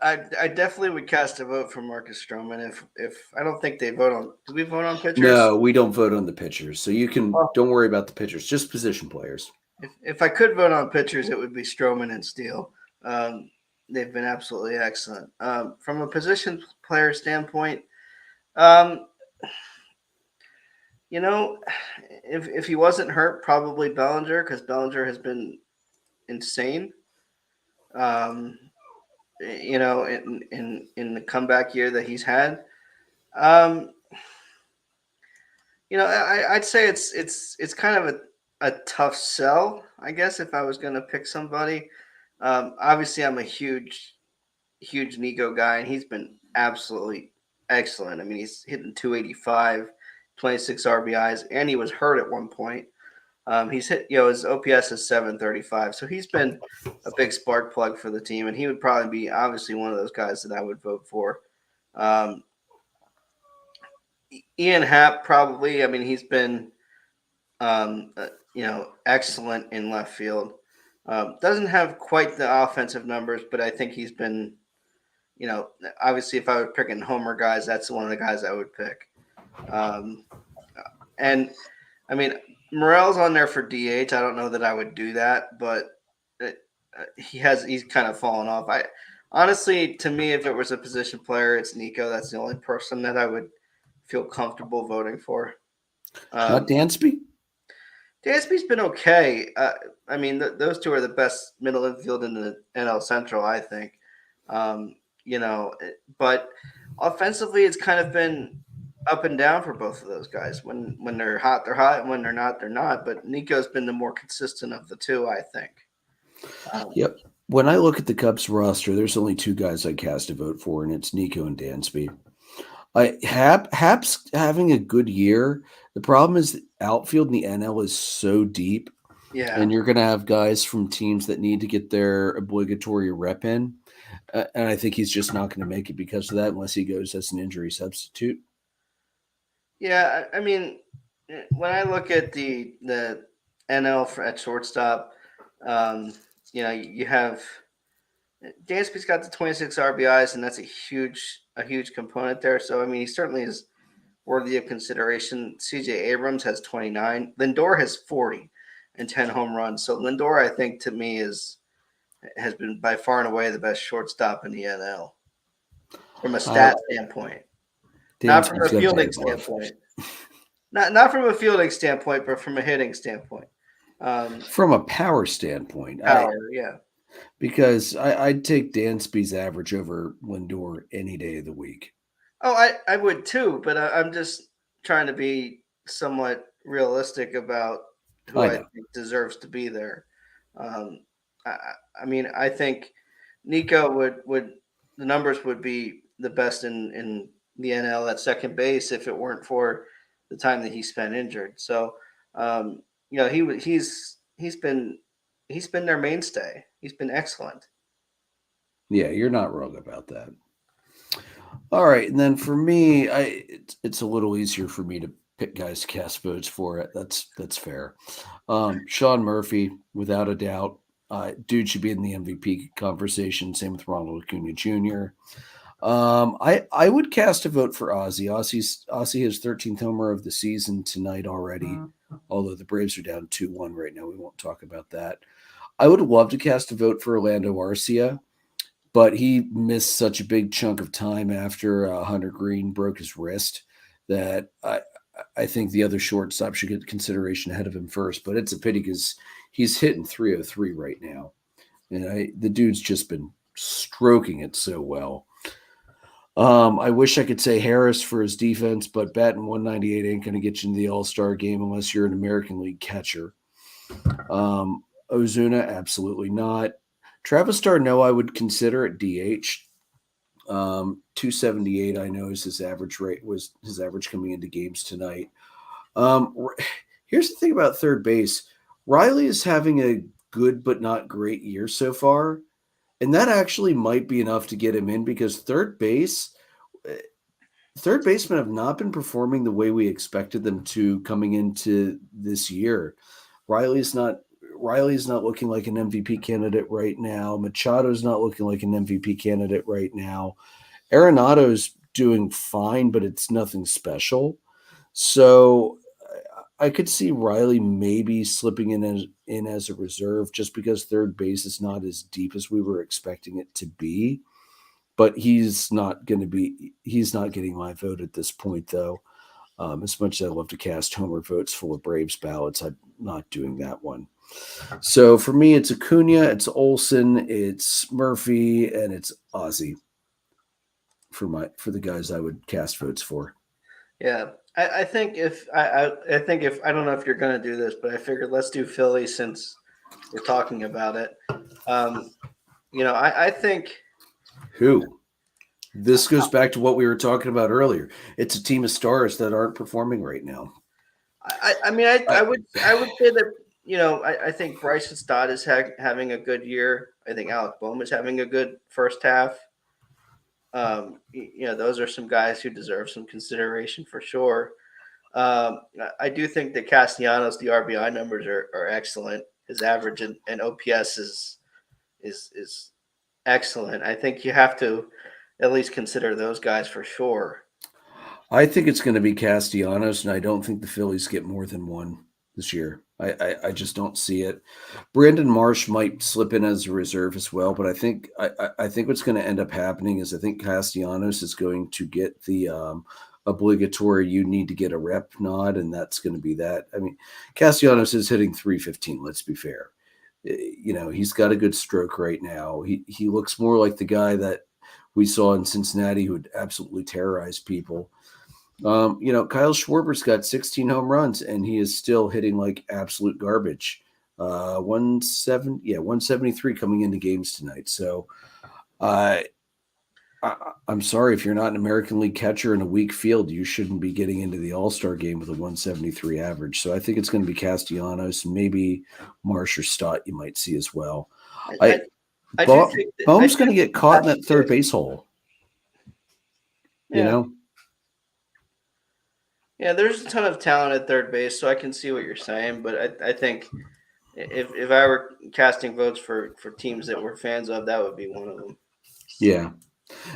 [SPEAKER 2] I definitely would cast a vote for Marcus Stroman if I don't think they vote on. Do we vote on pitchers?
[SPEAKER 1] No, we don't vote on the pitchers. So you can don't worry about the pitchers, just position players.
[SPEAKER 2] If I could vote on pitchers, it would be Stroman and Steele. They've been absolutely excellent. From a position player standpoint, if he wasn't hurt, probably Bellinger, because Bellinger has been insane. In the comeback year that he's had, I'd say it's kind of a tough sell, I guess, if I was going to pick somebody. Obviously, I'm a huge Nico guy, and he's been absolutely excellent. I mean, he's hitting 285, 26 RBIs, and he was hurt at one point. He's hit, his OPS is 735. So he's been a big spark plug for the team, and he would probably be obviously one of those guys that I would vote for. Ian Happ, probably. I mean, he's been, excellent in left field. Doesn't have quite the offensive numbers, but I think he's been, obviously if I were picking homer guys, that's one of the guys I would pick. And I mean, Morel's on there for DH. I don't know that I would do that, but he's kind of fallen off. Honestly, to me, if it was a position player, it's Nico. That's the only person that I would feel comfortable voting for.
[SPEAKER 1] Not Dansby?
[SPEAKER 2] Dansby's been okay. I mean, those two are the best middle infield in the NL Central, I think. But offensively, it's kind of been up and down for both of those guys. When they're hot, and when they're not. But Nico's been the more consistent of the two, I think.
[SPEAKER 1] Yep. When I look at the Cubs roster, there's only two guys I cast a vote for, and it's Nico and Dansby. Hap's having a good year. The problem is the outfield in the NL is so deep,
[SPEAKER 2] Yeah.
[SPEAKER 1] and you're going to have guys from teams that need to get their obligatory rep in. And I think he's just not going to make it because of that unless he goes as an injury substitute.
[SPEAKER 2] Yeah, I mean, when I look at the NL at shortstop, um, you have Dansby's got the 26 RBIs, and that's a huge component there. So I mean, he certainly is worthy of consideration. CJ Abrams has 29. Lindor has 40 and 10 home runs. So Lindor, I think, to me has been by far and away the best shortstop in the NL from a stat standpoint, not from a fielding standpoint. Not from a fielding standpoint, but from a hitting standpoint.
[SPEAKER 1] From a power standpoint,
[SPEAKER 2] yeah.
[SPEAKER 1] Because I'd take Dansby's average over Lindor any day of the week.
[SPEAKER 2] Oh, I would too, but I'm just trying to be somewhat realistic about who I think deserves to be there. I mean, I think Nico would the numbers would be the best in the NL at second base if it weren't for the time that he spent injured. So, he's been their mainstay. He's been excellent.
[SPEAKER 1] Yeah, you're not wrong about that. All right, and then for me, it's a little easier for me to pick guys to cast votes for it. That's fair. Sean Murphy, without a doubt, dude should be in the MVP conversation. Same with Ronald Acuna Jr. I would cast a vote for Ozzie. Ozzie has 13th homer of the season tonight already. Although the Braves are down 2-1 right now, we won't talk about that. I would love to cast a vote for Orlando Arcia, but he missed such a big chunk of time after Hunter Green broke his wrist that I think the other shortstop should get consideration ahead of him first. But it's a pity because he's hitting 303 right now, and the dude's just been stroking it so well. I wish I could say Harris for his defense, but batting 198 ain't going to get you into the All-Star game unless you're an American League catcher. Ozuna, absolutely not. Travis d'Arnaud, I would consider at DH. 278, I know, is his average rate, was his average coming into games tonight. Here's the thing about third base. Riley is having a good but not great year so far. And that actually might be enough to get him in because third basemen have not been performing the way we expected them to coming into this year. Riley's not looking like an MVP candidate right now. Machado's not looking like an MVP candidate right now. Arenado's doing fine, but it's nothing special. So I could see Riley maybe slipping in as a reserve just because third base is not as deep as we were expecting it to be. But he's not getting my vote at this point, though. As much as I love to cast homer votes full of Braves ballots, I'm not doing that one. So for me, it's Acuna, it's Olsen, it's Murphy, and it's Ozzie for the guys I would cast votes for.
[SPEAKER 2] Yeah, I think I don't know if you're going to do this, but I figured let's do Philly since we're talking about it. I think
[SPEAKER 1] this goes back to what we were talking about earlier. It's a team of stars that aren't performing right now.
[SPEAKER 2] I would say that I think Bryson Stott is having a good year. I think Alek Manoah is having a good first half. Those are some guys who deserve some consideration for sure. I do think that Castellanos, the RBI numbers are excellent. His average and OPS is excellent. I think you have to at least consider those guys for sure.
[SPEAKER 1] I think it's going to be Castellanos, and I don't think the Phillies get more than one this year. I just don't see it. Brandon Marsh might slip in as a reserve as well, but I think what's going to end up happening is I think Castellanos is going to get the obligatory you need to get a rep nod, and that's going to be that. I mean, Castellanos is hitting 315. Let's be fair. He's got a good stroke right now. He looks more like the guy that we saw in Cincinnati who would absolutely terrorize people. Kyle Schwarber's got 16 home runs, and he is still hitting like absolute garbage. 173 coming into games tonight. So, I'm sorry, if you're not an American League catcher in a weak field, you shouldn't be getting into the All-Star game with a 173 average. So I think it's going to be Castellanos, maybe Marsh or Stott you might see as well.
[SPEAKER 2] I, I do think that I
[SPEAKER 1] Bohm's
[SPEAKER 2] do
[SPEAKER 1] going to get caught in that
[SPEAKER 2] too.
[SPEAKER 1] third base hole. You
[SPEAKER 2] Yeah.
[SPEAKER 1] know?
[SPEAKER 2] Yeah, there's a ton of talent at third base, so I can see what you're saying. But I think if I were casting votes for teams that we're fans of, that would be one of them.
[SPEAKER 1] Yeah.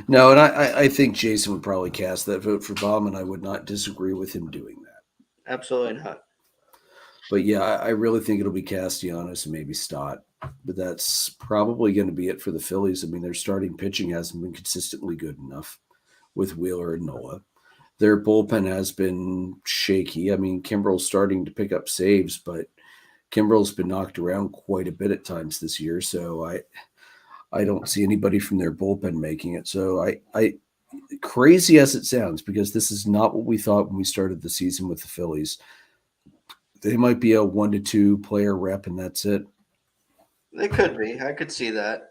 [SPEAKER 1] No, and I think Jason would probably cast that vote for Bohm, and I would not disagree with him doing that.
[SPEAKER 2] Absolutely not.
[SPEAKER 1] But yeah, I really think it'll be Castellanos and maybe Stott. But that's probably going to be it for the Phillies. I mean, their starting pitching hasn't been consistently good enough with Wheeler and Nola. Their bullpen has been shaky. I mean, Kimbrel's starting to pick up saves, but Kimbrel's been knocked around quite a bit at times this year. So I don't see anybody from their bullpen making it. So I crazy as it sounds, because this is not what we thought when we started the season with the Phillies. They might be a 1 to 2 player rep, and that's it.
[SPEAKER 2] They could be. I could see that.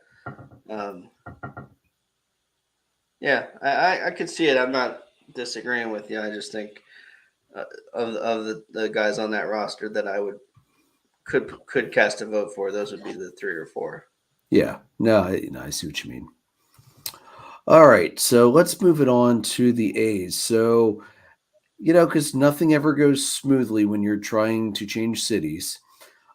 [SPEAKER 2] Um, yeah, I could see it. I'm not disagreeing with you. I just think of the guys on that roster that I would could cast a vote for, those would be the 3 or 4.
[SPEAKER 1] Yeah, no, I see what you mean. All right, so let's move it on to the A's. So, because nothing ever goes smoothly when you're trying to change cities.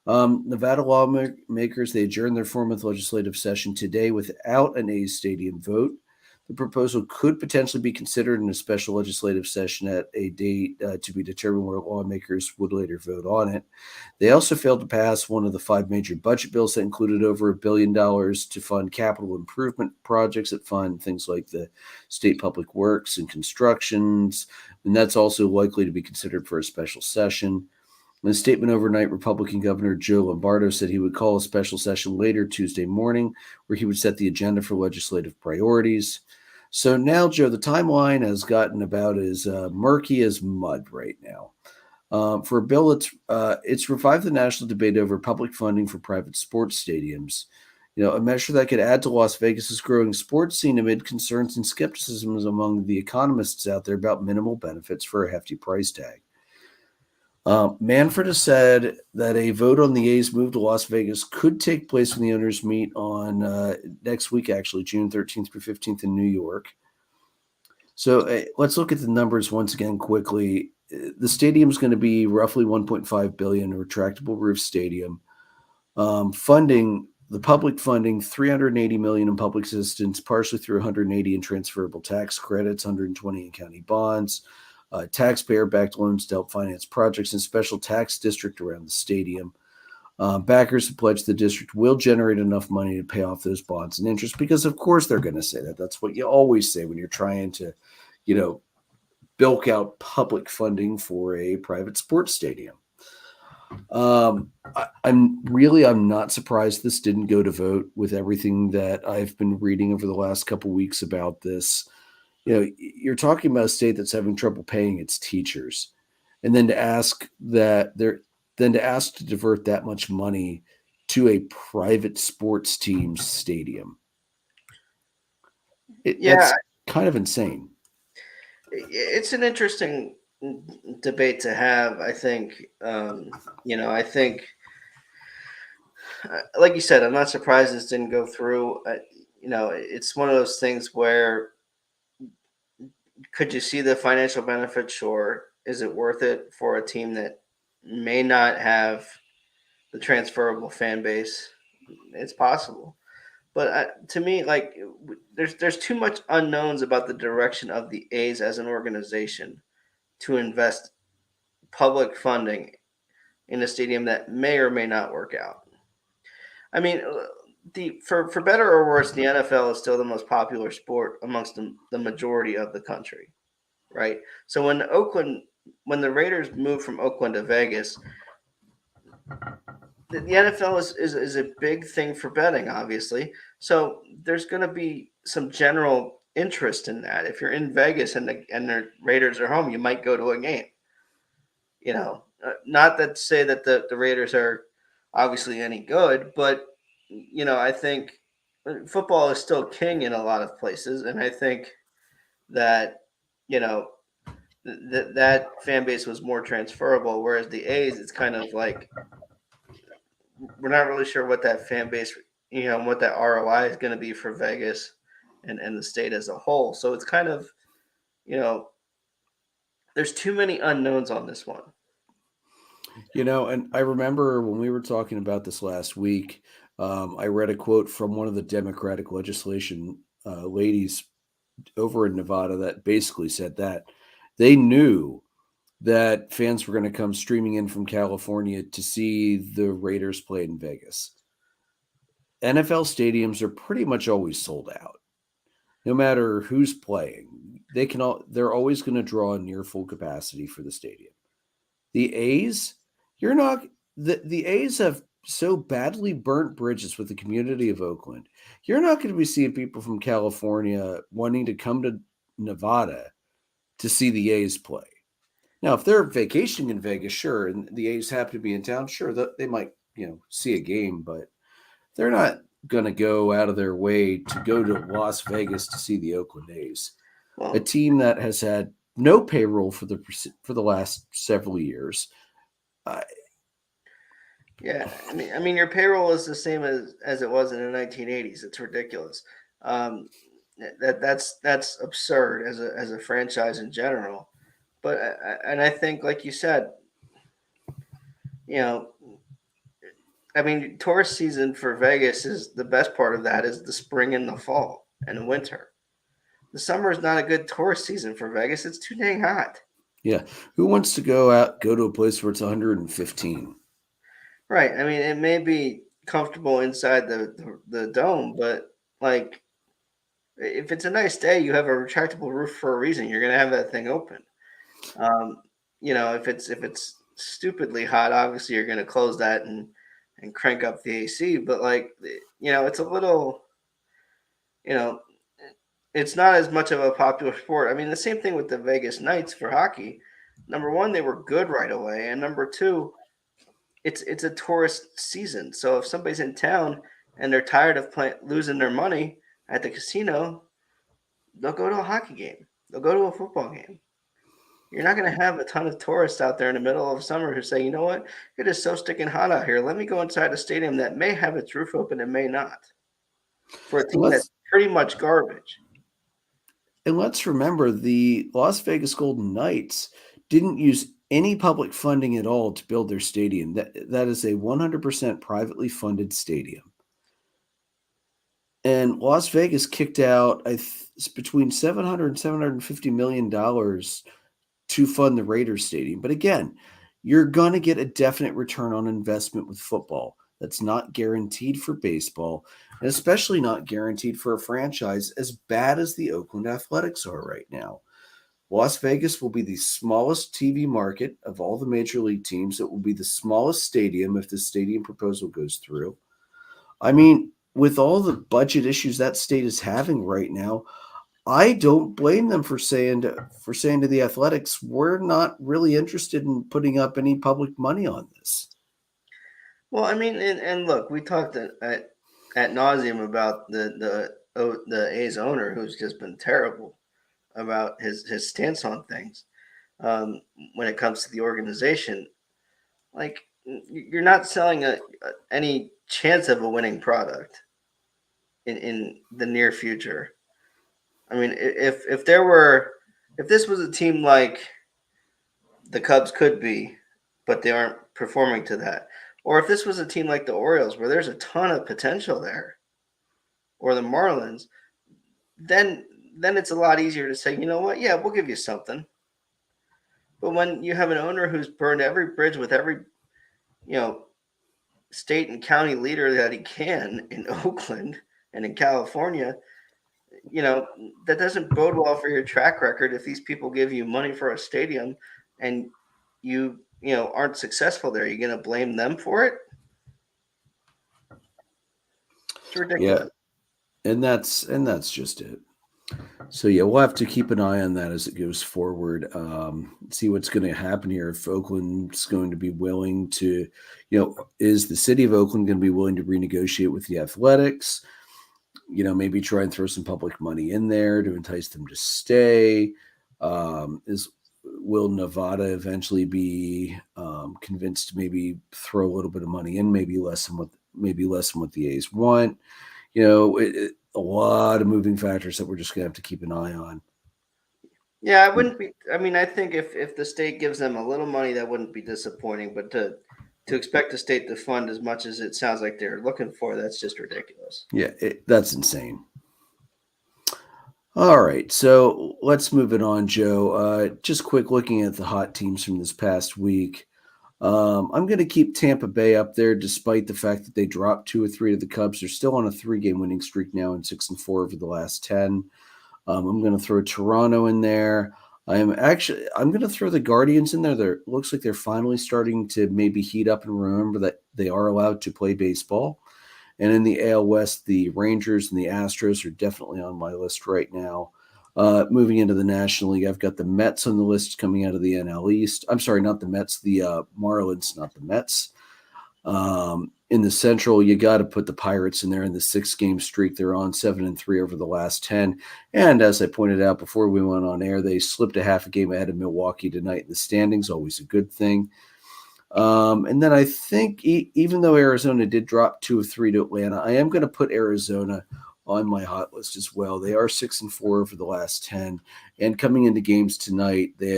[SPEAKER 1] Nevada lawmakers, they adjourned their 4-month legislative session today without an A's stadium vote. The proposal could potentially be considered in a special legislative session at a date to be determined, where lawmakers would later vote on it. They also failed to pass one of the 5 major budget bills that included over $1 billion to fund capital improvement projects that fund things like the state public works and constructions, and that's also likely to be considered for a special session. In a statement overnight, Republican Governor Joe Lombardo said he would call a special session later Tuesday morning, where he would set the agenda for legislative priorities. So now, Joe, the timeline has gotten about as murky as mud right now. For a bill it's revived the national debate over public funding for private sports stadiums. A measure that could add to Las Vegas's growing sports scene amid concerns and skepticism among the economists out there about minimal benefits for a hefty price tag. Manfred has said that a vote on the A's move to Las Vegas could take place when the owners meet on next week, actually, June 13th through 15th in New York. So let's look at the numbers once again quickly. The stadium is going to be roughly $1.5 billion, a retractable roof stadium. The public funding, $380 million in public assistance, partially through $180 in transferable tax credits, $120 in county bonds. Taxpayer-backed loans to help finance projects and special tax district around the stadium. Backers have pledged the district will generate enough money to pay off those bonds and interest, because, of course, they're going to say that. That's what you always say when you're trying to, bilk out public funding for a private sports stadium. I'm not surprised this didn't go to vote with everything that I've been reading over the last couple of weeks about this. You're talking about a state that's having trouble paying its teachers, and then to ask to divert that much money to a private sports team's stadium. That's kind of insane.
[SPEAKER 2] It's an interesting debate to have. I think, I think, like you said, I'm not surprised this didn't go through. It's one of those things where, could you see the financial benefit? Sure. Is it worth it for a team that may not have the transferable fan base? It's possible. But to me, like, there's too much unknowns about the direction of the A's as an organization to invest public funding in a stadium that may or may not work out. I mean, for better or worse, the NFL is still the most popular sport amongst the majority of the country, right? So when the Raiders moved from Oakland to Vegas, the NFL is a big thing for betting, obviously. So there's going to be some general interest in that. If you're in Vegas and the Raiders are home, you might go to a game. Not that to say that the Raiders are obviously any good, but I think football is still king in a lot of places, and I think that you know that fan base was more transferable. Whereas the A's, it's kind of like we're not really sure what that fan base, what that ROI is going to be for Vegas and the state as a whole. So it's kind of, you know, there's too many unknowns on this one.
[SPEAKER 1] And I remember when we were talking about this last week, I read a quote from one of the Democratic legislation ladies over in Nevada that basically said that they knew that fans were going to come streaming in from California to see the Raiders play in Vegas. NFL stadiums are pretty much always sold out. No matter who's playing, they're always going to draw a near full capacity for the stadium. The A's, the A's have so badly burnt bridges with the community of Oakland. You're not going to be seeing people from California wanting to come to Nevada to see the A's play. Now, if they're vacationing in Vegas, sure, and the A's happen to be in town, sure, they might, see a game, but they're not going to go out of their way to go to Las Vegas to see the Oakland A's, a team that has had no payroll for the last several years.
[SPEAKER 2] Yeah, I mean, your payroll is the same as it was in the 1980s. It's ridiculous. That's absurd as a franchise in general. But I think, like you said, I mean, tourist season for Vegas is the best part of that is the spring and the fall and the winter. The summer is not a good tourist season for Vegas. It's too dang hot.
[SPEAKER 1] Yeah, who wants to go to a place where it's 115?
[SPEAKER 2] Right. I mean, it may be comfortable inside the dome, but like, if it's a nice day, you have a retractable roof for a reason. You're gonna have that thing open. If it's stupidly hot, obviously you're gonna close that and crank up the AC. But it's a little, it's not as much of a popular sport. I mean, the same thing with the Vegas Knights for hockey. Number one, they were good right away, and number two, it's a tourist season. So if somebody's in town and they're tired of losing their money at the casino, they'll go to a hockey game. They'll go to a football game. You're not going to have a ton of tourists out there in the middle of summer who say, you know what, it is so sticking hot out here. Let me go inside a stadium that may have its roof open and may not, for a team that's pretty much garbage.
[SPEAKER 1] And let's remember, the Las Vegas Golden Knights didn't use any public funding at all to build their stadium. That is a 100% privately funded stadium. And Las Vegas kicked out between $700 and $750 million to fund the Raiders stadium. But again, you're going to get a definite return on investment with football. That's not guaranteed for baseball, and especially not guaranteed for a franchise as bad as the Oakland Athletics are right now. Las Vegas will be the smallest TV market of all the major league teams. It will be the smallest stadium if the stadium proposal goes through. I mean, with all the budget issues that state is having right now, I don't blame them for saying to the Athletics, we're not really interested in putting up any public money on this.
[SPEAKER 2] Well, I mean, and look, we talked at nauseum about the A's owner, who's just been terrible about his stance on things when it comes to the organization. Like, you're not selling any chance of a winning product in the near future. I mean, if this was a team like the Cubs could be, but they aren't performing to that, or if this was a team like the Orioles where there's a ton of potential there, or the Marlins, then it's a lot easier to say, you know what, yeah, we'll give you something. But when you have an owner who's burned every bridge with every, state and county leader that he can in Oakland and in California, that doesn't bode well for your track record. If these people give you money for a stadium and you aren't successful there, you're going to blame them for it? It's ridiculous.
[SPEAKER 1] Yeah, and that's just it. So yeah, we'll have to keep an eye on that as it goes forward. See what's going to happen here. If Oakland's going to be willing to, is the city of Oakland going to be willing to renegotiate with the Athletics? maybe try and throw some public money in there to entice them to stay. Will Nevada eventually be convinced to maybe throw a little bit of money in, maybe less than what the A's want? A lot of moving factors that we're just gonna have to keep an eye on.
[SPEAKER 2] Yeah, I wouldn't be. I mean, I think if the state gives them a little money, that wouldn't be disappointing. But to expect the state to fund as much as it sounds like they're looking for, that's just ridiculous.
[SPEAKER 1] Yeah, that's insane. All right, so let's move it on, Joe. Just quick looking at the hot teams from this past week. I'm going to keep Tampa Bay up there, despite the fact that they dropped 2 or 3 to the Cubs. They're still on a 3-game winning streak now, and 6-4 over the last 10. I'm going to throw Toronto in there. I'm going to throw the Guardians in there. It looks like they're finally starting to maybe heat up and remember that they are allowed to play baseball. And in the AL West, the Rangers and the Astros are definitely on my list right now. Moving into the National League, I've got the Mets on the list coming out of the NL East. I'm sorry, not the Mets, the Marlins, not the Mets. In the Central, you got to put the Pirates in there in the 6-game streak. They're on 7-3 over the last 10. And as I pointed out before we went on air, they slipped a half a game ahead of Milwaukee tonight in the standings, always a good thing. And then I think even though Arizona did drop 2 of 3 to Atlanta, I am going to put Arizona on my hot list as well. They are 6-4 over the last 10, and coming into games tonight, they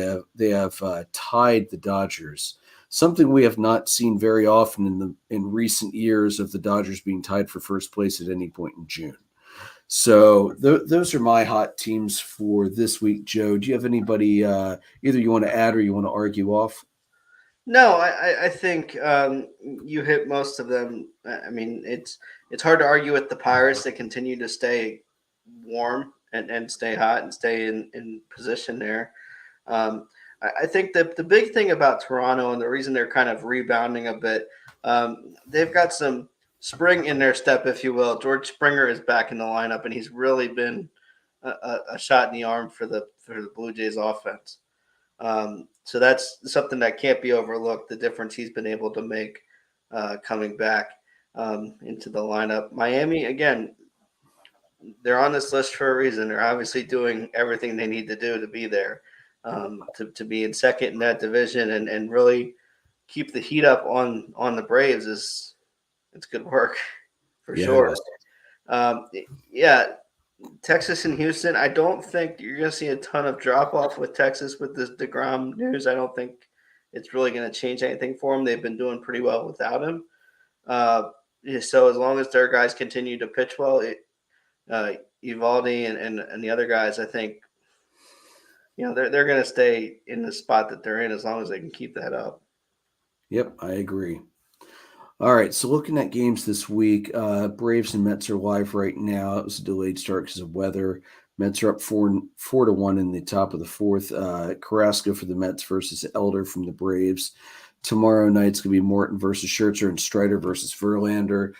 [SPEAKER 1] have tied the Dodgers. Something we have not seen very often in recent years of the Dodgers being tied for first place at any point in June. So those are my hot teams for this week. Joe, do you have anybody either you want to add or you want to argue off?
[SPEAKER 2] No, I think you hit most of them. I mean, it's hard to argue with the Pirates. They continue to stay warm and stay hot and stay in position there. I think that the big thing about Toronto and the reason they're kind of rebounding a bit, they've got some spring in their step, if you will. George Springer is back in the lineup, and he's really been a shot in the arm for the Blue Jays offense. So that's something that can't be overlooked, the difference he's been able to make coming back into the lineup. Miami, again, they're on this list for a reason. They're obviously doing everything they need to do to be there, to be in second in that division and really keep the heat up on the Braves it's good work for sure. Texas and Houston, I don't think you're going to see a ton of drop-off with Texas with this deGrom news. I don't think it's really going to change anything for them. They've been doing pretty well without him. So as long as their guys continue to pitch well, Eovaldi and the other guys, I think, they're going to stay in the spot that they're in as long as they can keep that up.
[SPEAKER 1] Yep, I agree. All right, so looking at games this week, Braves and Mets are live right now. It was a delayed start because of weather. Mets are up 4-1 in the top of the fourth. Carrasco for the Mets versus Elder from the Braves. Tomorrow night's going to be Morton versus Scherzer and Strider versus Verlander.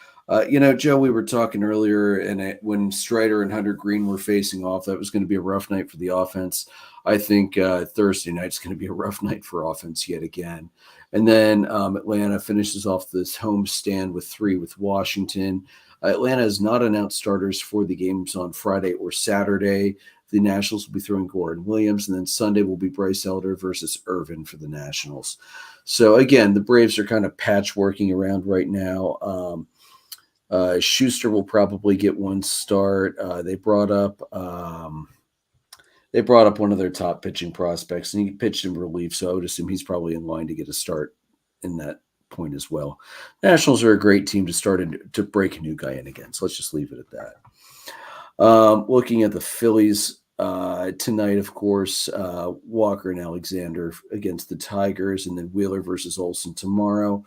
[SPEAKER 1] Joe, we were talking earlier, and when Strider and Hunter Green were facing off, that was going to be a rough night for the offense. I think Thursday night's going to be a rough night for offense yet again. And then Atlanta finishes off this home stand with 3 with Washington. Atlanta has not announced starters for the games on Friday or Saturday. The Nationals will be throwing Gordon Williams, and then Sunday will be Bryce Elder versus Irvin for the Nationals. So, again, the Braves are kind of patchworking around right now. Schuster will probably get one start. They brought up one of their top pitching prospects, and he pitched in relief, so I would assume he's probably in line to get a start in that point as well. Nationals are a great team to break a new guy in again, so let's just leave it at that. Looking at the Phillies tonight, of course, Walker and Alexander against the Tigers, and then Wheeler versus Olsen tomorrow.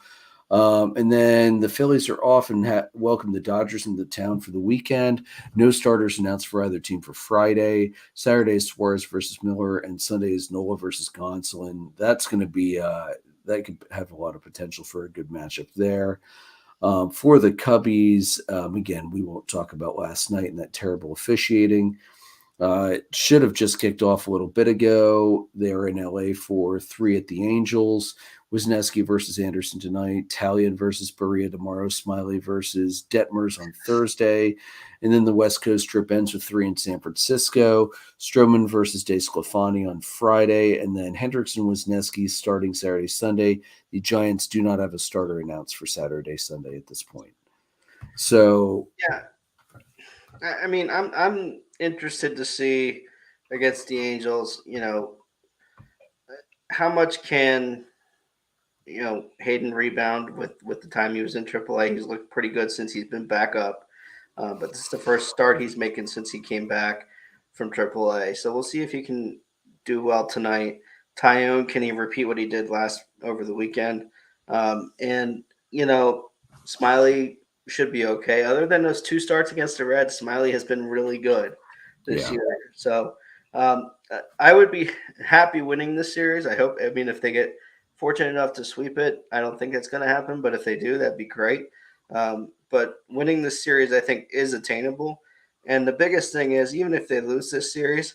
[SPEAKER 1] And then the Phillies are off and welcome the Dodgers into town for the weekend. No starters announced for either team for Friday. Saturday is Suarez versus Miller, and Sunday is Nola versus Gonsolin. That's going to be that could have a lot of potential for a good matchup there. For the Cubbies, again, we won't talk about last night and that terrible officiating. It should have just kicked off a little bit ago. They are in LA for 3 at the Angels. Wisniewski versus Anderson tonight, Talion versus Berea tomorrow, Smiley versus Detmers on Thursday, and then the West Coast trip ends with 3 in San Francisco, Stroman versus DeSclafani on Friday, and then Hendricks and Wisniewski starting Saturday, Sunday. The Giants do not have a starter announced for Saturday, Sunday at this point. So
[SPEAKER 2] yeah, I mean, I'm interested to see against the Angels, how much can Hayden rebound with the time he was in AAA. He's looked pretty good since he's been back up, but this is the first start he's making since he came back from AAA. So we'll see if he can do well tonight. Tyone, can he repeat what he did over the weekend? And Smiley should be okay. Other than those 2 starts against the Reds, Smiley has been really good this year. So I would be happy winning this series. If they get fortunate enough to sweep it, I don't think it's going to happen, but if they do, that'd be great. But winning this series, I think, is attainable. And the biggest thing is, even if they lose this series,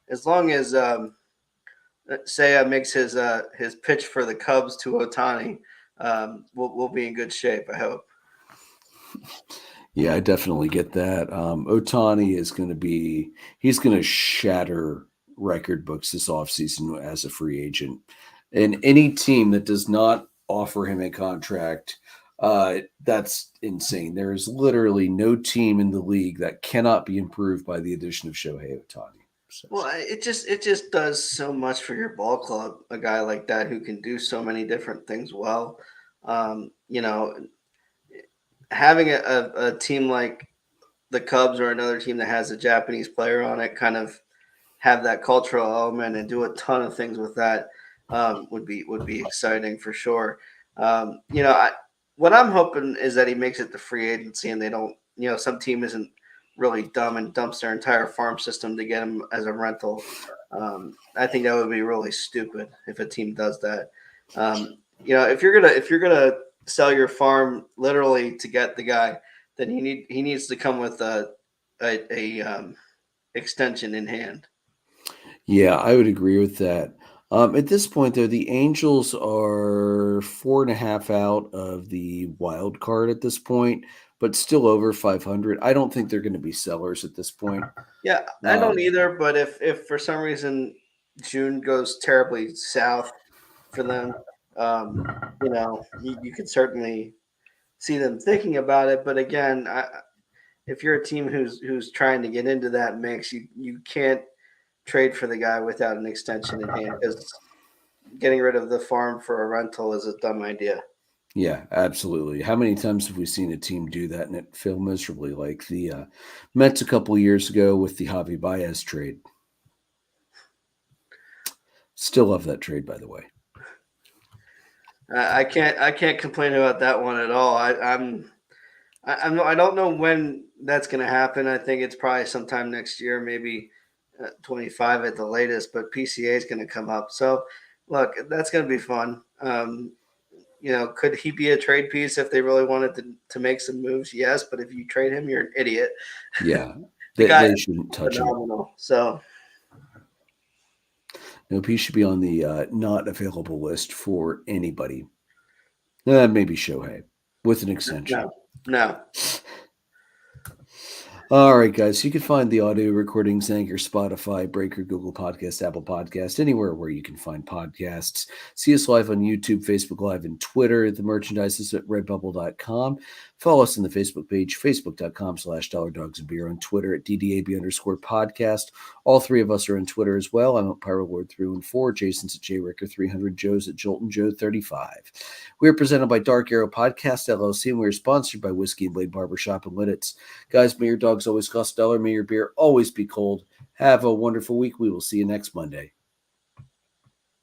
[SPEAKER 2] as long as Seiya makes his pitch for the Cubs to Ohtani, we'll be in good shape, I hope.
[SPEAKER 1] Yeah, I definitely get that. Ohtani is going to he's going to shatter record books this offseason as a free agent. And any team that does not offer him a contract, that's insane. There is literally no team in the league that cannot be improved by the addition of Shohei Ohtani. So.
[SPEAKER 2] Well, it just does so much for your ball club, a guy like that who can do so many different things well. Having a team like the Cubs or another team that has a Japanese player on it kind of have that cultural element and do a ton of things with that would be exciting for sure. What I'm hoping is that he makes it to free agency and they don't, some team isn't really dumb and dumps their entire farm system to get him as a rental. I think that would be really stupid if a team does that. If you're gonna sell your farm literally to get the guy, then he needs to come with a extension in hand.
[SPEAKER 1] Yeah, I would agree with that. At this point, though, the Angels are 4.5 out of the wild card at this point, but still over 500. I don't think they're going to be sellers at this point.
[SPEAKER 2] Yeah, I don't either. But if for some reason June goes terribly south for them, you could certainly see them thinking about it. But again, if you're a team who's trying to get into that mix, you can't trade for the guy without an extension in hand because getting rid of the farm for a rental is a dumb idea.
[SPEAKER 1] Yeah, absolutely. How many times have we seen a team do that and it fail miserably, like the Mets a couple of years ago with the Javi Baez trade? Still love that trade, by the way.
[SPEAKER 2] I can't complain about that one at all. I don't know when that's going to happen. I think it's probably sometime next year, maybe 25 at the latest. But PCA is going to come up, so look, that's going to be fun. Could he be a trade piece if they really wanted to make some moves? Yes, but if you trade him, you're an idiot.
[SPEAKER 1] Yeah, they shouldn't touch him.
[SPEAKER 2] So.
[SPEAKER 1] Nope, he should be on the not available list for anybody. Maybe Shohei with an extension.
[SPEAKER 2] No.
[SPEAKER 1] All right, guys. You can find the audio recordings on Anchor, Spotify, Breaker, Google Podcast, Apple Podcast, anywhere where you can find podcasts. See us live on YouTube, Facebook Live, and Twitter. The merchandise is at redbubble.com. Follow us on the Facebook page, facebook.com/$dogsandbeer, on Twitter at DDAB_podcast. All 3 of us are on Twitter as well. I'm at PyroLord314. Jason's at JRicker300. Joe's at Jolton Joe 35. We are presented by Dark Arrow Podcast LLC, and we are sponsored by Whiskey and Blade Barbershop and Lidditz. Guys, may your dogs always cost $1. May your beer always be cold. Have a wonderful week. We will see you next Monday.